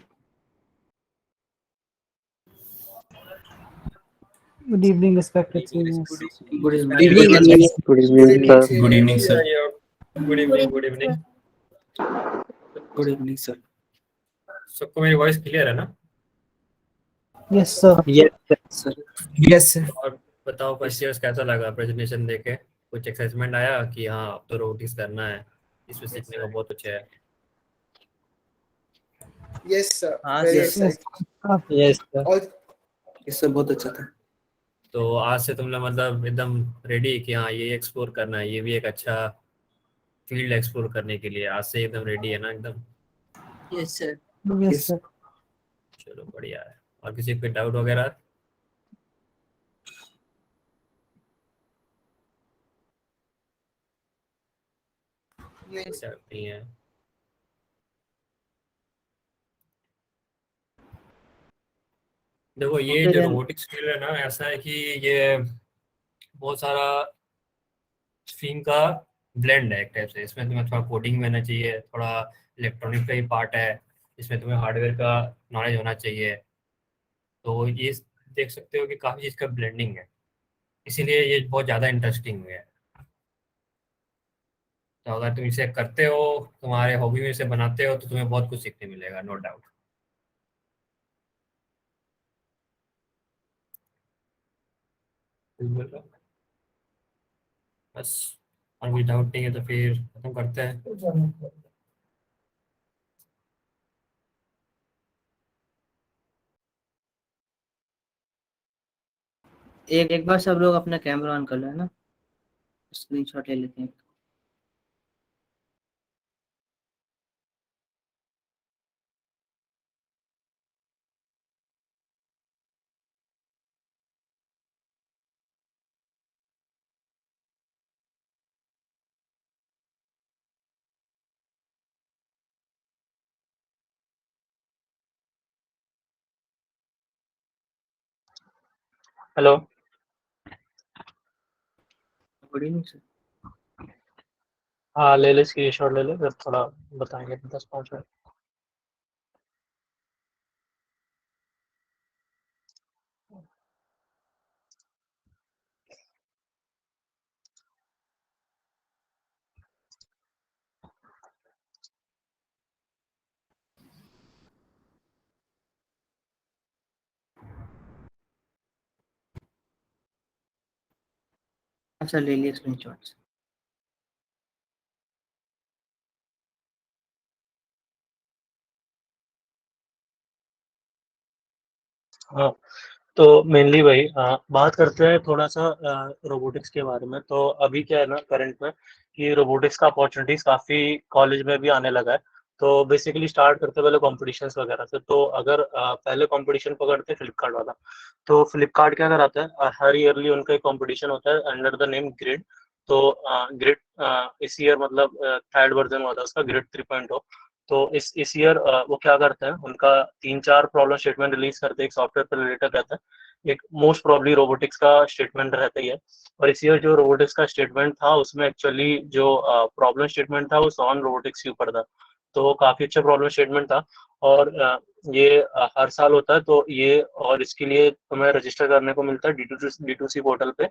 Good evening, respected seniors. Good evening. Good evening, sir. Good evening, sir. Good evening. Good evening, sir. सबको मेरी voice clear है ना? Yes, sir. Sir. Yes, sir. और बताओ फर्स्ट ईयर कैसा लगा प्रेजेंटेशन देके? कुछ एक्साइटमेंट आया कि हाँ अब तो रोबोटिक्स करना है, इसमें सीखने का बहुत कुछ है? Yes, sir. हाँ, Very Yes, exciting. Yes, sir. और Yes, sir. बहुत अच्छा था. तो आज से तुम लोग मतलब एकदम रेडी कि हाँ ये एक्सप्लोर करना है, ये भी एक अच्छा फील्ड एक्सप्लोर करने के लिए आज से एकदम रेडी है ना एकदम? Yes, sir. yes, sir. चलो बढ़िया है। और किसी को डाउट वगैरह? डाउट नहीं है। देखो ये Okay, जो then. रोबोटिक्स फील्ड है ना, ऐसा है कि ये बहुत सारा स्ट्रीम का ब्लेंड है एक टाइप से। इसमें तुम्हें थोड़ा कोडिंग में आना चाहिए, थोड़ा इलेक्ट्रॉनिक का ही पार्ट है, इसमें तुम्हें हार्डवेयर का नॉलेज होना चाहिए। तो ये देख सकते हो कि काफ़ी चीज़ का ब्लेंडिंग है, इसीलिए ये बहुत ज़्यादा इंटरेस्टिंग है। तो अगर तुम इसे करते हो, तुम्हारे हॉबी में इसे बनाते हो, तो तुम्हें बहुत कुछ सीखने मिलेगा, नो डाउट। बस और कोई डाउट नहीं है तो फिर खत्म करते हैं। एक बार सब लोग अपना कैमरा ऑन कर लो, है ना, स्क्रीनशॉट ले लेते हैं। हेलो। Good evening sir. हाँ ले ले, स्क्रीनशॉट ले ले, फिर थोड़ा बताएंगे 10-5 मिनट। अच्छा, ले लिए स्क्रीनशॉट्स। हाँ तो मेनली वही बात करते हैं थोड़ा सा रोबोटिक्स के बारे में। तो अभी क्या है ना करंट में कि रोबोटिक्स का अपॉर्चुनिटीज काफ़ी कॉलेज में भी आने लगा है। तो बेसिकली स्टार्ट करते पहले कॉम्पिटिशन्स वगैरह से। तो अगर पहले कॉम्पिटिशन पकड़ते फ्लिपकार्ट वाला, तो फ्लिपकार्ट क्या कराता है, हर ईयरली उनका एक कॉम्पिटिशन होता है अंडर द नेम ग्रिड। तो ग्रिड इस ईयर मतलब थर्ड वर्जन हुआ था उसका, ग्रिड 3.0। तो इस ईयर वो क्या करते हैं, उनका 3-4 प्रॉब्लम स्टेटमेंट रिलीज करते हैं, एक सॉफ्टवेयर पर रिलेटेड रहता है, एक मोस्ट प्रॉब्ली रोबोटिक्स का स्टेटमेंट रहता ही है। और इस ईयर जो रोबोटिक्स का स्टेटमेंट था उसमें एक्चुअली जो प्रॉब्लम स्टेटमेंट था वो सॉन रोबोटिक्स के ऊपर था। तो वो काफ़ी अच्छा प्रॉब्लम स्टेटमेंट था। और ये हर साल होता है। तो ये और इसके लिए तुम्हें रजिस्टर करने को मिलता है D2C पोर्टल पे।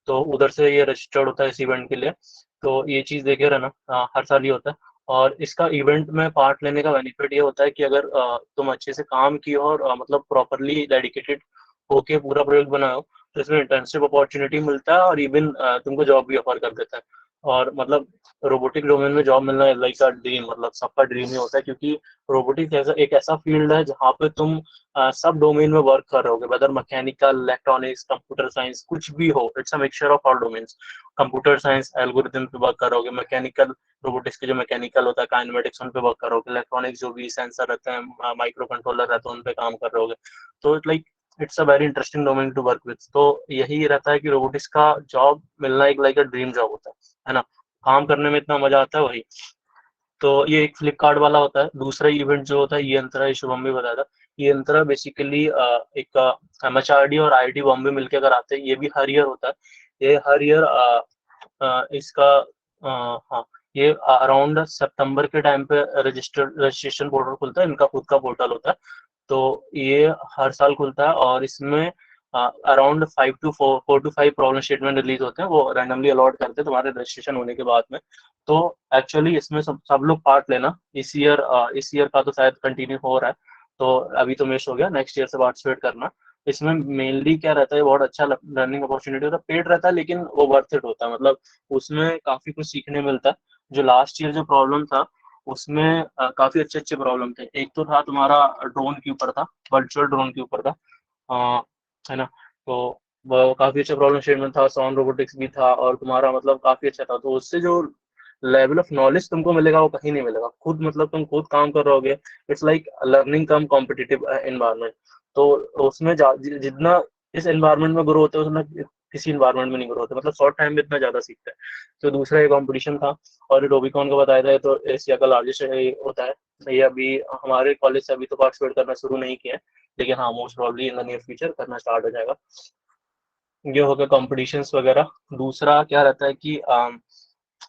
तो उधर से ये रजिस्टर्ड होता है इस इवेंट के लिए। तो ये चीज़ देखे रहना, हर साल ही होता है। और इसका इवेंट में पार्ट लेने का बेनिफिट ये होता है कि अगर तुम अच्छे से काम किए हो और मतलब प्रॉपरली डेडिकेटेड होके पूरा प्रोजेक्ट बनाओ, तो इसमें इंटर्नशिप अपॉर्चुनिटी मिलता है और इवन तुमको जॉब भी ऑफर कर देता है। और मतलब रोबोटिक डोमेन में जॉब मिलना लाइक अ ड्रीम, मतलब सबका ड्रीम ही होता है, क्योंकि रोबोटिक्स एक ऐसा फील्ड है जहाँ पे तुम सब डोमेन में वर्क कर रहे होगे, whether mechanical, electronics, computer science, कुछ भी हो। It's a mixture of all domains. Computer science algorithm पे वर्क करोगे, मैकेनिकल रोबोटिक्स के जो मैकेनिकल होता है काइनेमेटिक्स उन पे वर्क करोगे, इलेक्ट्रॉनिक्स जो भी सेंसर रहते हैं, माइक्रो कंट्रोलर रहते हैं, उन पे काम कर रहोगे। तो like it's a very interesting domain to work with. तो यही रहता है कि रोबोटिक्स का जॉब मिलना एक लाइक अ ड्रीम जॉब होता है ना। काम करने में इतना मजा आता है वही। तो ये एक फ्लिपकार्ट वाला होता है। दूसरा इवेंट जो होता है ये अंतरा, ये शुभम भी बताया था, ये अंतरा बेसिकली एक MHRD और IIT बॉम्बे मिलकर कराते हैं। ये भी हर ईयर होता है। ये हर ईयर इसका हाँ, ये अराउंड सितंबर के टाइम पे रजिस्ट्रेशन पोर्टल खुलता है, इनका खुद का पोर्टल होता है। तो ये हर साल खुलता है और इसमें around 4 to 5 problem statement release होते हैं, वो रैंडमली अलॉट करते हैं तुम्हारे रजिस्ट्रेशन होने के बाद में। तो एक्चुअली इसमें सब लोग पार्ट लेना। इस ईयर का तो शायद कंटिन्यू हो रहा है। तो अभी तो मिस हो गया, नेक्स्ट ईयर से पार्टिसिपेट करना। इसमें मेनली क्या रहता है, बहुत अच्छा लर्निंग अपॉर्चुनिटी होता है, पेड रहता है लेकिन वो वर्थ इट होता है, मतलब उसमें काफी कुछ सीखने मिलता है। जो लास्ट ईयर जो प्रॉब्लम था उसमें काफी अच्छे अच्छे प्रॉब्लम थे। एक तो था तुम्हारा ड्रोन के ऊपर था, वर्चुअल ड्रोन के ऊपर था, है ना। तो वो काफी अच्छा प्रॉब्लम स्टेटमेंट था, सॉन रोबोटिक्स भी था, और तुम्हारा मतलब काफी अच्छा था। तो उससे जो लेवल ऑफ नॉलेज तुमको मिलेगा वो कहीं नहीं मिलेगा, खुद मतलब तुम खुद काम कर रहोगे, it's like learning come competitive environment. तो उसमें जितना इस एनवायरनमेंट में ग्रो होते हैं उतना किसी एनवायरनमेंट में नहीं ग्रो होते, मतलब शॉर्ट टाइम में इतना ज्यादा सीखते हैं। तो दूसरा ये कंपटीशन था, और रोबिकॉन को बताया था तो एशिया का लार्जेस्ट होता है। ये अभी हमारे कॉलेज से अभी तो पार्टिसिपेट करना शुरू नहीं किया है, लेकिन हाँ most probably in the near future करना स्टार्ट हो जाएगा। ये हो गया कॉम्पिटिशन्स वगैरह। दूसरा क्या रहता है कि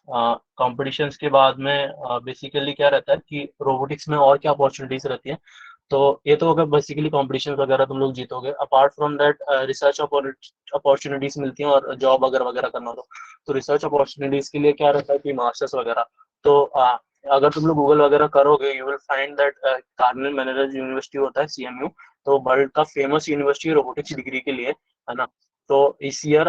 कॉम्पिटिशन्स के बाद में बेसिकली क्या रहता है कि रोबोटिक्स में और क्या अपॉर्चुनिटीज रहती है। तो ये तो अगर बेसिकली कॉम्पिटिशन वगैरह तुम लोग जीतोगे, apart from that research opportunities मिलती हैं, और जॉब वगैरह वगैरह करना हो तो रिसर्च अपॉर्चुनिटीज के लिए क्या रहता है कि मास्टर्स वगैरह। तो अगर तुम लोग गूगल वगैरह करोगे you will find that Cornell Menon university होता है CMU, तो वर्ल्ड का फेमस यूनिवर्सिटी रोबोटिक्स डिग्री के लिए, है ना। तो इस ईयर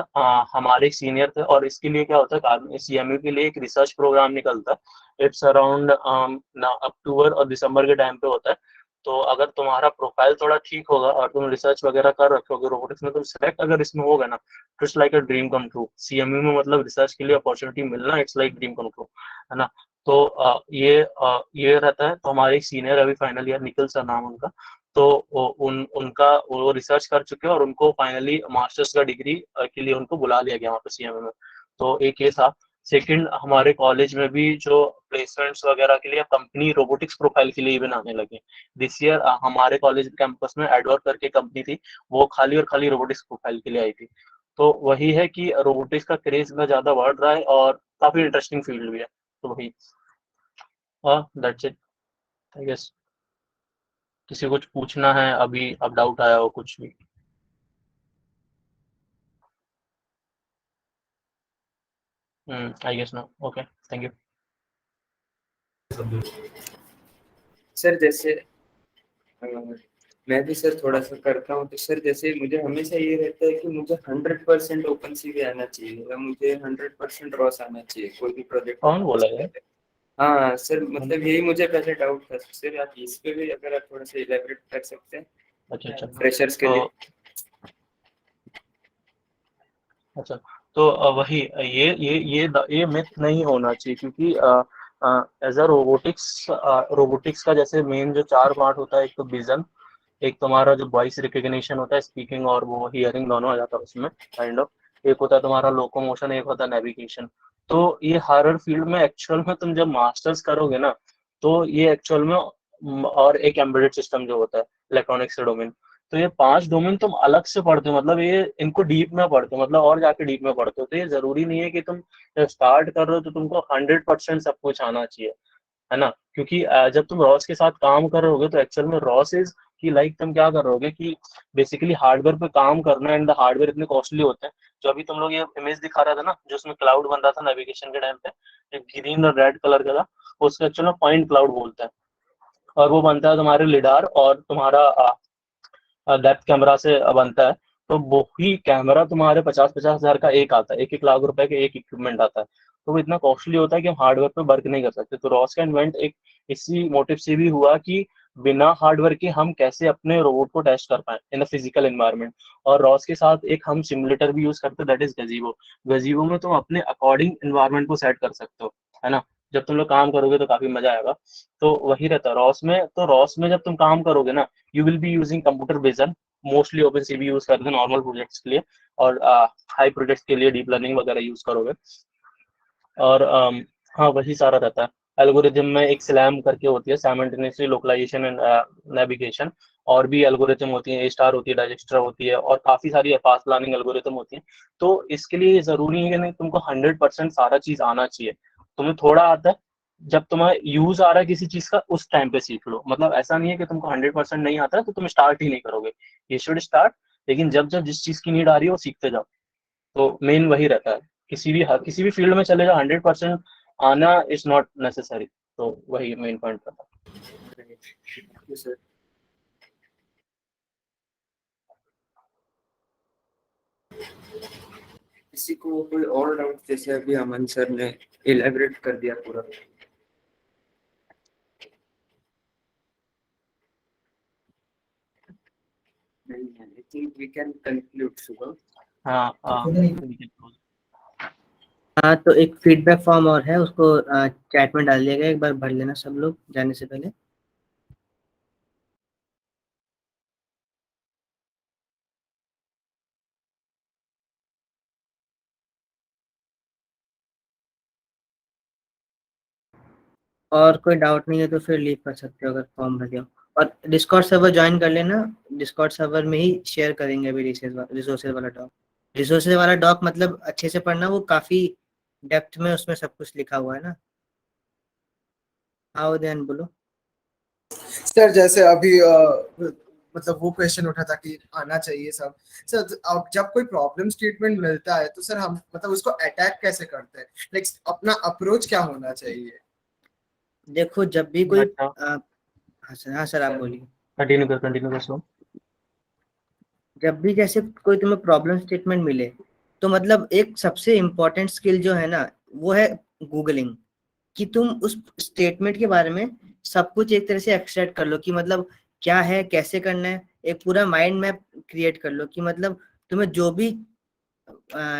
हमारे सीनियर थे, और इसके लिए क्या होता है CMU के लिए एक रिसर्च प्रोग्राम निकलता है। इट्स अराउंड अक्टूबर और दिसंबर के टाइम पे होता है। तो अगर तुम्हारा प्रोफाइल थोड़ा ठीक होगा और तुम रिसर्च वगैरह कर रखोगे रोबोटिक्स में, तुम सेलेक्ट अगर इसमें होगा ना, तो it's like a dream come true. CMU में मतलब रिसर्च के लिए अपॉर्चुनिटी मिलना it's like dream come true, है ना। तो ये रहता है। तो हमारे सीनियर अभी फाइनल ईयर, निखिल सर नाम उनका, तो उनका वो रिसर्च कर चुके हैं, और उनको फाइनली मास्टर्स का डिग्री के लिए उनको बुला लिया गया वहाँ पे CMU में। तो एक ये था। सेकंड, हमारे कॉलेज में भी जो प्लेसमेंट्स वगैरह के लिए कंपनी रोबोटिक्स प्रोफाइल के लिए इवन आने लगे। दिस ईयर हमारे कॉलेज कैंपस में एडवर्क करके कंपनी थी, वो खाली और खाली रोबोटिक्स प्रोफाइल के लिए आई थी। तो वही है कि रोबोटिक्स का क्रेज इतना ज्यादा बढ़ रहा है, और काफी इंटरेस्टिंग फील्ड भी है। तो वही, हाँ दैट्स इट आई गेस। किसी को कुछ पूछना है अभी, अब डाउट आया हो कुछ भी? I guess no. Okay, thank you. Sir जैसे मैं भी सर थोड़ा सा करता हूँ, तो सर जैसे मुझे हमेशा ये रहता है कि मुझे 100% ओपन सीवी आना चाहिए, या मुझे 100% रॉस आना चाहिए कोई भी प्रोजेक्ट। कौन बोला है? हाँ सर, मतलब यही मुझे पहले डाउट था सर, आप इस पे भी अगर आप थोड़ा सा इलेबरेट कर सकते हैं अच्छा फ्रेशर्स के लिए। अच्छा, तो वही ये मिथ नहीं होना चाहिए, क्योंकि एज अ रोबोटिक्स का जैसे मेन जो 4 पार्ट होता है, एक तो विजन, एक तुम्हारा जो वॉइस रिकग्निशन होता है, स्पीकिंग और वो हियरिंग दोनों आ जाता है उसमें काइंड ऑफ। एक होता है तुम्हारा लोकोमोशन, एक होता है नेविगेशन। तो ये हर फील्ड में एक्चुअल में तुम जब मास्टर्स करोगे ना, तो ये एक्चुअल में और एक एम्बेडेड सिस्टम जो होता है इलेक्ट्रॉनिक्स डोमेन, तो ये 5 डोमेन तुम अलग से पढ़ते हो, मतलब ये इनको डीप में पढ़ते हो, मतलब और जाके डीप में पढ़ते हो। तो ये जरूरी नहीं है कि तुम जब स्टार्ट कर रहे हो तो तुमको 100% सब कुछ आना चाहिए, है ना। क्योंकि जब तुम रॉस के साथ काम कर रहे होगे तो एक्चुअल में रॉस इज कि लाइक तुम क्या कर रहोगे कि बेसिकली हार्डवेयर पे काम करना, एंड द हार्डवेयर इतने कॉस्टली होते हैं। जो अभी तुम लोग ये इमेज दिखा रहा था ना, जो उसमें क्लाउड बन रहा था नेविगेशन के टाइम पे, ग्रीन और रेड कलर का था, उसका एक्चुअल में पॉइंट क्लाउड बोलते हैं। और वो बनता है तुम्हारे लिडार और तुम्हारा डेप्थ कैमरा से बनता है। तो वही कैमरा तुम्हारे 50-50 हजार का एक आता है, 1-1 लाख रुपए के एक इक्विपमेंट आता है। तो वो इतना कॉस्टली होता है कि हम हार्डवेयर पे वर्क नहीं कर सकते। तो रॉस का इन्वेंट एक इसी मोटिव से भी हुआ कि बिना हार्डवेयर के हम कैसे अपने रोबोट को टेस्ट कर पाए इन अ फिजिकल एनवायरनमेंट। और रॉस के साथ एक हम सिमुलेटर भी यूज करते हैं, दैट इज गजीबो। गजीबो में तुम अपने अकॉर्डिंग एनवायरनमेंट को सेट कर सकते हो, है ना। जब तुम लोग काम करोगे तो काफी मजा आएगा। तो वही रहता है रॉस में। तो रॉस में जब तुम काम करोगे ना, you will be using computer vision, mostly open CV use करते हैं नॉर्मल प्रोजेक्ट्स के लिए, और हाई प्रोजेक्ट्स के लिए डीप लर्निंग वगैरह यूज करोगे। और हाँ वही सारा रहता है। एल्गोरिथम में एक स्लैम करके होती है, साइमल्टेनियसली लोकलाइजेशन एंड नेविगेशन। और भी एल्गोरिथम होती है, ए स्टार होती है, डाइजेस्टर होती है, और काफी सारी फास्ट लर्निंग एल्गोरिथम होती है। तो इसके लिए जरूरी है कि नहीं तुमको 100% सारा चीज आना चाहिए। तुम्हें थोड़ा आता है, जब तुम्हें यूज आ रहा है किसी चीज का उस टाइम पे सीख लो। मतलब ऐसा नहीं है कि तुमको 100% नहीं आता है तो तुम स्टार्ट ही नहीं करोगे, ये शुड स्टार्ट। लेकिन जब जब जिस चीज की नीड आ रही है वो सीखते जाओ। तो मेन वही रहता है। किसी भी फील्ड में चले जाओ, 100% आना इज नॉट नेसेसरी। तो वही मेन पॉइंट रहता है। Thank you, sir. किसी को कोई और डाउट, जैसे अभी अमन सर ने इलेबरेट कर दिया पूरा। I think we can conclude, Shubham. हाँ हाँ, तो एक फीडबैक फॉर्म और है, उसको चैट में डाल दिया गया, एक बार भर लेना सब लोग जाने से पहले। और कोई डाउट नहीं है तो फिर लीव कर सकते हो अगर फॉर्म भर दिया। और डिस्कॉर्ड सर्वर ज्वाइन कर लेना, डिस्कॉर्ड सर्वर में ही शेयर करेंगे अभी रिसोर्सेज वाला डॉक। रिसोर्सेज वाला डॉक मतलब अच्छे से पढ़ना, वो काफी डेप्थ में उसमें सब कुछ लिखा हुआ है ना। आओ ध्यान बोलो। सर जैसे अभी मतलब वो क्वेश्चन उठा था कि आना चाहिए सब। सर अब जब कोई प्रॉब्लम स्टेटमेंट मिलता है तो सर हम मतलब उसको अटैक कैसे करते हैं, लाइक अपना अप्रोच क्या होना चाहिए? देखो जब भी कोई अच्छा। हाँ सर आप बोलिए। कंटिन्यू कर शुभम। जब भी जैसे कोई तुम्हें प्रॉब्लम स्टेटमेंट मिले तो मतलब एक सबसे इम्पोर्टेंट स्किल जो है ना वो है गूगलिंग, कि तुम उस स्टेटमेंट के बारे में सब कुछ एक तरह से एक्सट्रैक्ट कर लो कि मतलब क्या है, कैसे करना है, एक पूरा माइंड मैप क्रिएट कर लो कि मतलब तुम्हें जो भी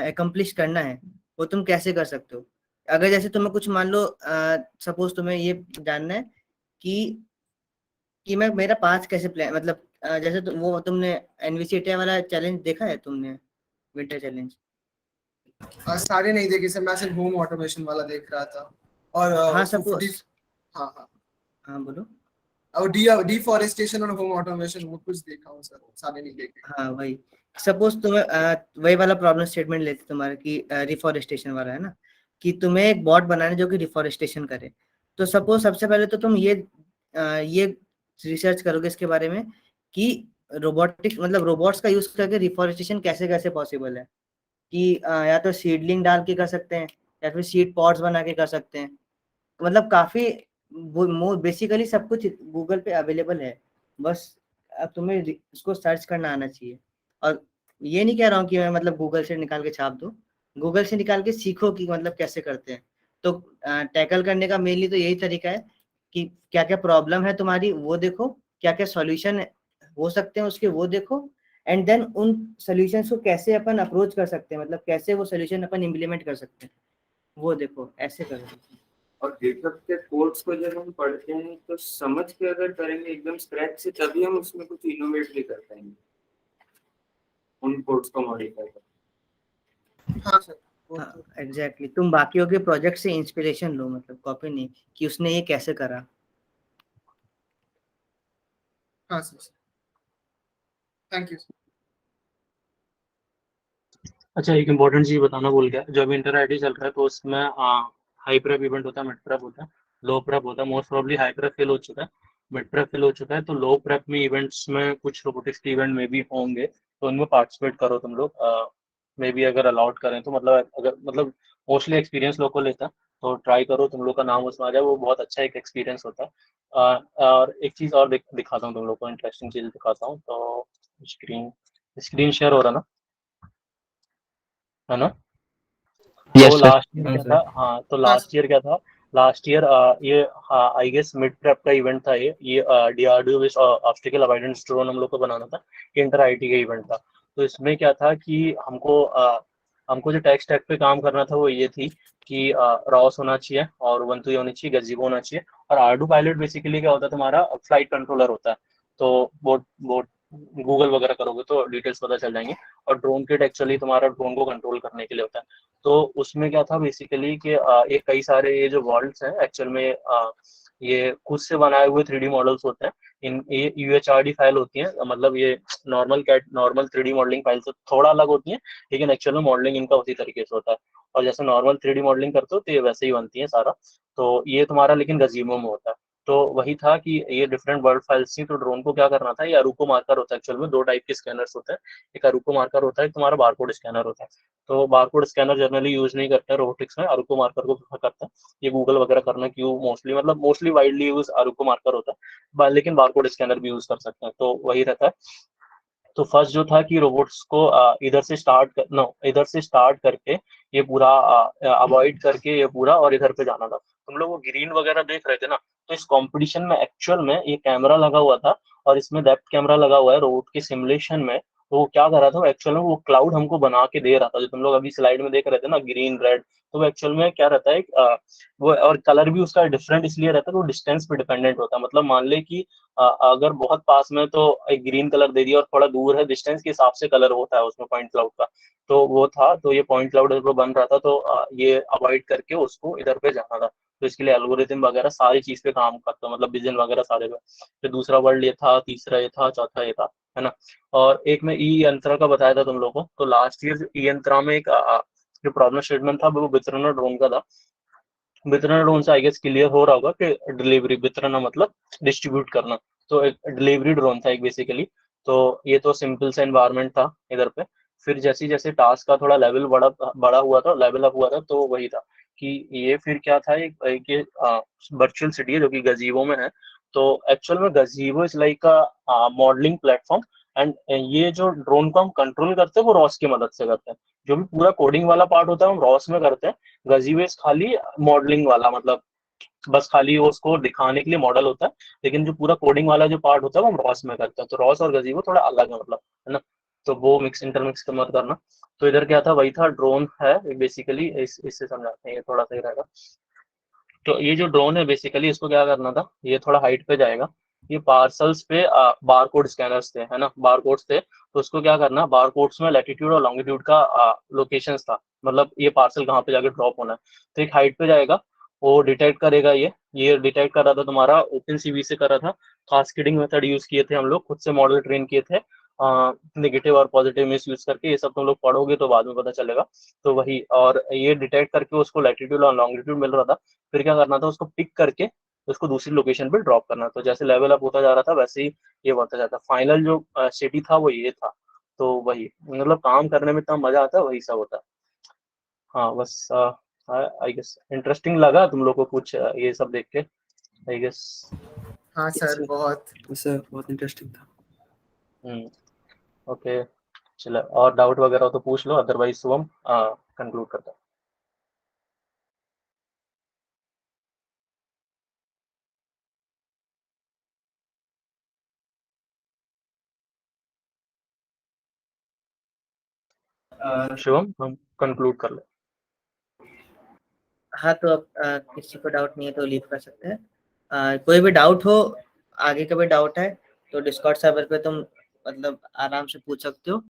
एकम्प्लिश करना है वो तुम कैसे कर सकते हो। अगर जैसे तुम्हें कुछ मान लो सपोज तुम्हें ये जानना है कि मैं मेरा पास कैसे प्लान मतलब जैसे वो तुमने एनवीसीटी वाला चैलेंज देखा है तुमने, विंटर चैलेंज? सारे नहीं देखे सर, मैं सिर्फ होम ऑटोमेशन वाला देख रहा था। और हाँ सपोज, हाँ हाँ हाँ बोलो। और डिफॉरेस्टेशन और होम ऑटोमेशन वो कुछ देखा हूँ सर, सारे नहीं देखे। हाँ वही, सपोज तुम्हें वही वाला प्रॉब्लम स्टेटमेंट लेते तुम्हारा कि रिफॉरेस्टेशन वाला है ना, कि तुम्हें एक बॉट बनाना है जो कि रिफॉरेस्टेशन करे। तो सपोज सबसे पहले तो तुम ये रिसर्च करोगे इसके बारे में कि रोबोटिक्स मतलब रोबोट्स का यूज करके रिफॉरेस्टेशन कैसे कैसे पॉसिबल है, कि या तो सीडलिंग डाल के कर सकते हैं या फिर सीड पॉट्स बना के कर सकते हैं। मतलब काफी बेसिकली सब कुछ गूगल पे अवेलेबल है, बस अब तुम्हें उसको सर्च करना आना चाहिए। और ये नहीं कह रहा हूँ कि मैं मतलब गूगल से निकाल के छाप दो, गूगल से निकाल के सीखो कि मतलब कैसे करते हैं। तो टैकल करने का मेनली तो यही तरीका है कि क्या क्या प्रॉब्लम है तुम्हारी वो देखो, क्या क्या सॉल्यूशन हो सकते हैं उसके वो देखो, एंड देन उन सॉल्यूशंस को कैसे अपन अप्रोच कर सकते हैं, मतलब कैसे वो सॉल्यूशन अपन इम्प्लीमेंट कर सकते हैं वो देखो, ऐसे करो। और गिटहब के कोड्स को जब हम पढ़ते हैं तो समझ के अगर करेंगे एकदम स्क्रैच से, तभी हम उसमें कुछ इनोवेट भी कर पाएंगे, उन कोड्स को मॉडिफाई कर। हाँ सर हाँ एग्जैक्टली, तुम बाकियों के प्रोजेक्ट से इंस्पिरेशन लो, मतलब कॉपी नहीं कि उसने ये कैसे करा। हाँ सर, थैंक यू। अच्छा, एक इम्पोर्टेंट चीज बताना भूल गया। जो अभी इंटर आईडी चल रहा है तो उसमें हाई प्रेप इवेंट होता है, मिड प्रेप होता है, लो प्रेप होता है। Most probably high prep fail हो चुका है, मिड प्रेप फेल हो चुका है, तो लो प्रेप में इवेंट्स में कुछ रोबोटिक्स के इवेंट में भी होंगे, तो उनमें पार्टिसिपेट करो तुम लोग। मे बी अगर अलाउड करें तो, मतलब अगर मतलब मोस्टली एक्सपीरियंस लोग को लेता है, तो ट्राई करो तुम लोग का नाम उसमें आ जाए, वो बहुत अच्छा एक एक्सपीरियंस होता है। और एक चीज़ और दिखाता हूँ तुम लोग को, इंटरेस्टिंग चीज़ दिखाता हूँ। तो स्क्रीन स्क्रीन शेयर हो रहा ना, है ना? तो लास्ट ईयर क्या था, हाँ तो लास्ट ईयर क्या था, लास्ट ईयर ये आई गेस मिड प्रेप का इवेंट था, ये DRDO with obstacle avoidance drone हम लोग को बनाना था, इंटर आईटी का इवेंट था। तो इसमें क्या था कि हमको जो टेक स्टैक पे काम करना था वो ये थी कि रॉस होना चाहिए और उबंटू होनी चाहिए, गज़ीबो होना चाहिए, और आर्डू पायलट बेसिकली क्या होता है, तुम्हारा फ्लाइट कंट्रोलर होता है। तो बोट बोट गूगल वगैरह करोगे तो डिटेल्स पता चल जाएंगे। और ड्रोन किट एक्चुअली तुम्हारा ड्रोन को कंट्रोल करने के लिए होता है। तो उसमें क्या था बेसिकली कि ये कई सारे ये जो वर्ल्ड्स हैं एक्चुअल में ये खुद से बनाए हुए 3D मॉडल्स होते हैं। इन ये यूएचआरडी फाइल होती हैं, मतलब ये नॉर्मल 3D मॉडलिंग फाइल से थोड़ा अलग होती हैं, लेकिन एक्चुअल में मॉडलिंग इनका उसी तरीके से होता है। और जैसे नॉर्मल 3D मॉडलिंग करते हो तो ये वैसे ही बनती है सारा। तो ये तुम्हारा लेकिन गजीमो में होता है। तो वही था कि ये डिफरेंट वर्ड फाइल्स थी, तो ड्रोन को क्या करना था, ये अरुको मार्कर होता है। एक्चुअल में दो टाइप के स्कैनर्स होते हैं, एक अरुको मार्कर होता है, एक तुम्हारा बारकोड स्कैनर होता है। तो बारकोड स्कैनर जनरली यूज नहीं करते हैं रोबोटिक्स में, अरुको मार्कर को प्रेफर करते हैं। ये गूगल वगैरह करना क्यों मोस्टली वाइडली यूज अरुको मार्कर होता है, लेकिन बारकोड स्कैनर भी यूज कर सकते हैं, तो वही रहता है। तो फर्स्ट जो था कि रोबोट्स को इधर से स्टार्ट करके ये पूरा अवॉइड करके ये पूरा और इधर पे जाना था। तुम लोग वो ग्रीन वगैरह देख रहे थे ना, तो इस कंपटीशन में एक्चुअल में ये कैमरा लगा हुआ था और इसमें डेप्थ कैमरा लगा हुआ है रोबोट के सिमुलेशन में। तो वो क्या कर रहा था, एक्चुअल में वो क्लाउड हमको बना के दे रहा था, जो तुम लोग अभी स्लाइड में देख रहे थे ना, ग्रीन रेड। तो वो एक्चुअल में क्या रहता है, वो और कलर भी उसका डिफरेंट इसलिए रहता है, वो डिस्टेंस पे डिपेंडेंट होता है। मतलब मान ले कि अगर बहुत पास में तो एक ग्रीन कलर दे दिया और थोड़ा दूर है, डिस्टेंस के हिसाब से कलर होता है उसमें पॉइंट क्लाउड का। तो वो था, तो ये पॉइंट क्लाउड बन रहा था, तो ये अवॉइड करके उसको इधर पे जाना था। तो इसके लिए एल्गोरिथम वगैरह सारी चीज पे काम करता है, मतलब विजन वगैरह सारे पे। फिर दूसरा वर्ल्ड ये था, तीसरा ये था, चौथा ये था, है ना। और एक मैं ई यंत्रा का बताया था तुम लोगों को। तो लास्ट ईयर ई यंत्रा में एक जो प्रॉब्लम स्टेटमेंट था वो वितरण ड्रोन का था। वितरण ड्रोन से आई गेस क्लियर हो रहा होगा कि डिलीवरी, वितरण मतलब डिस्ट्रीब्यूट करना। तो एक डिलीवरी ड्रोन था एक बेसिकली। तो ये तो सिंपल सा एनवायरनमेंट था इधर पे। फिर जैसे जैसे टास्क का थोड़ा लेवल बड़ा हुआ था, लेवल अप हुआ था, तो वही था कि ये फिर क्या था, एक वर्चुअल सिटी है जो कि गजीबो में है। तो एक्चुअल में गजीबो is like a modelling platform. And ये जो ड्रोन को हम कंट्रोल करते हैं वो रॉस की मदद से करते हैं। जो भी पूरा कोडिंग वाला पार्ट होता है हम रॉस में करते हैं। गजीबेस खाली मॉडलिंग वाला, मतलब बस खाली वो उसको दिखाने के लिए मॉडल होता है। लेकिन जो पूरा कोडिंग वाला जो पार्ट होता है वो हम रॉस में करते हैं। तो रॉस और गजीबो थोड़ा अलग है, मतलब, है ना। तो वो मिक्स इंटरमिक्स मत करना। तो इधर क्या था, वही था, ड्रोन है बेसिकली। इससे समझाते हैं, ये थोड़ा सही रहेगा। तो ये जो ड्रोन है बेसिकली, इसको क्या करना था, ये थोड़ा हाइट पे जाएगा। ये पार्सल्स पे बारकोड स्कैनर्स थे, है ना, बारकोड्स थे। तो उसको क्या करना, बारकोड्स में लैटिट्यूड और लॉन्गिट्यूड का लोकेशंस था, मतलब ये पार्सल कहाँ पे जाके ड्रॉप होना है। तो एक हाइट पे जाएगा, वो डिटेक्ट करेगा। ये डिटेक्ट कर रहा था, तुम्हारा ओपन सीवी से कर रहा था। कास्केडिंग मेथड यूज किए थे हम लोग, खुद से मॉडल ट्रेन किए थे नेगेटिव और पॉजिटिव मिस यूज करके। ये सब तुम लोग पढ़ोगे तो बाद में पता चलेगा। तो वही, और ये डिटेक्ट करके उसको लैटिट्यूड और लॉन्गिट्यूड मिल रहा था। फिर क्या करना था, उसको पिक करके उसको दूसरी लोकेशन पे ड्रॉप करना। तो जैसे लेवल अप होता जा रहा था वैसे ही ये बढ़ता जाता। फाइनल जो सिटी था वो ये था। तो वही, मतलब काम करने में इतना मजा आता है, वही सब होता है। हाँ बस, आई गेस इंटरेस्टिंग लगा तुम लोग को कुछ ये सब देख के, आई गेस। हाँ सर, बहुत सर बहुत इंटरेस्टिंग था। ओके, चलो, और डाउट वगैरह हो तो पूछ लो, अदरवाइज शुभम कंक्लूड करता है। शुभम, हम कंक्लूड कर ले। हाँ, तो अब किसी को डाउट नहीं है तो लीव कर सकते हैं। कोई भी डाउट हो, आगे का भी डाउट है तो डिस्कॉर्ड सर्वर पे तुम मतलब आराम से पूछ सकते हो।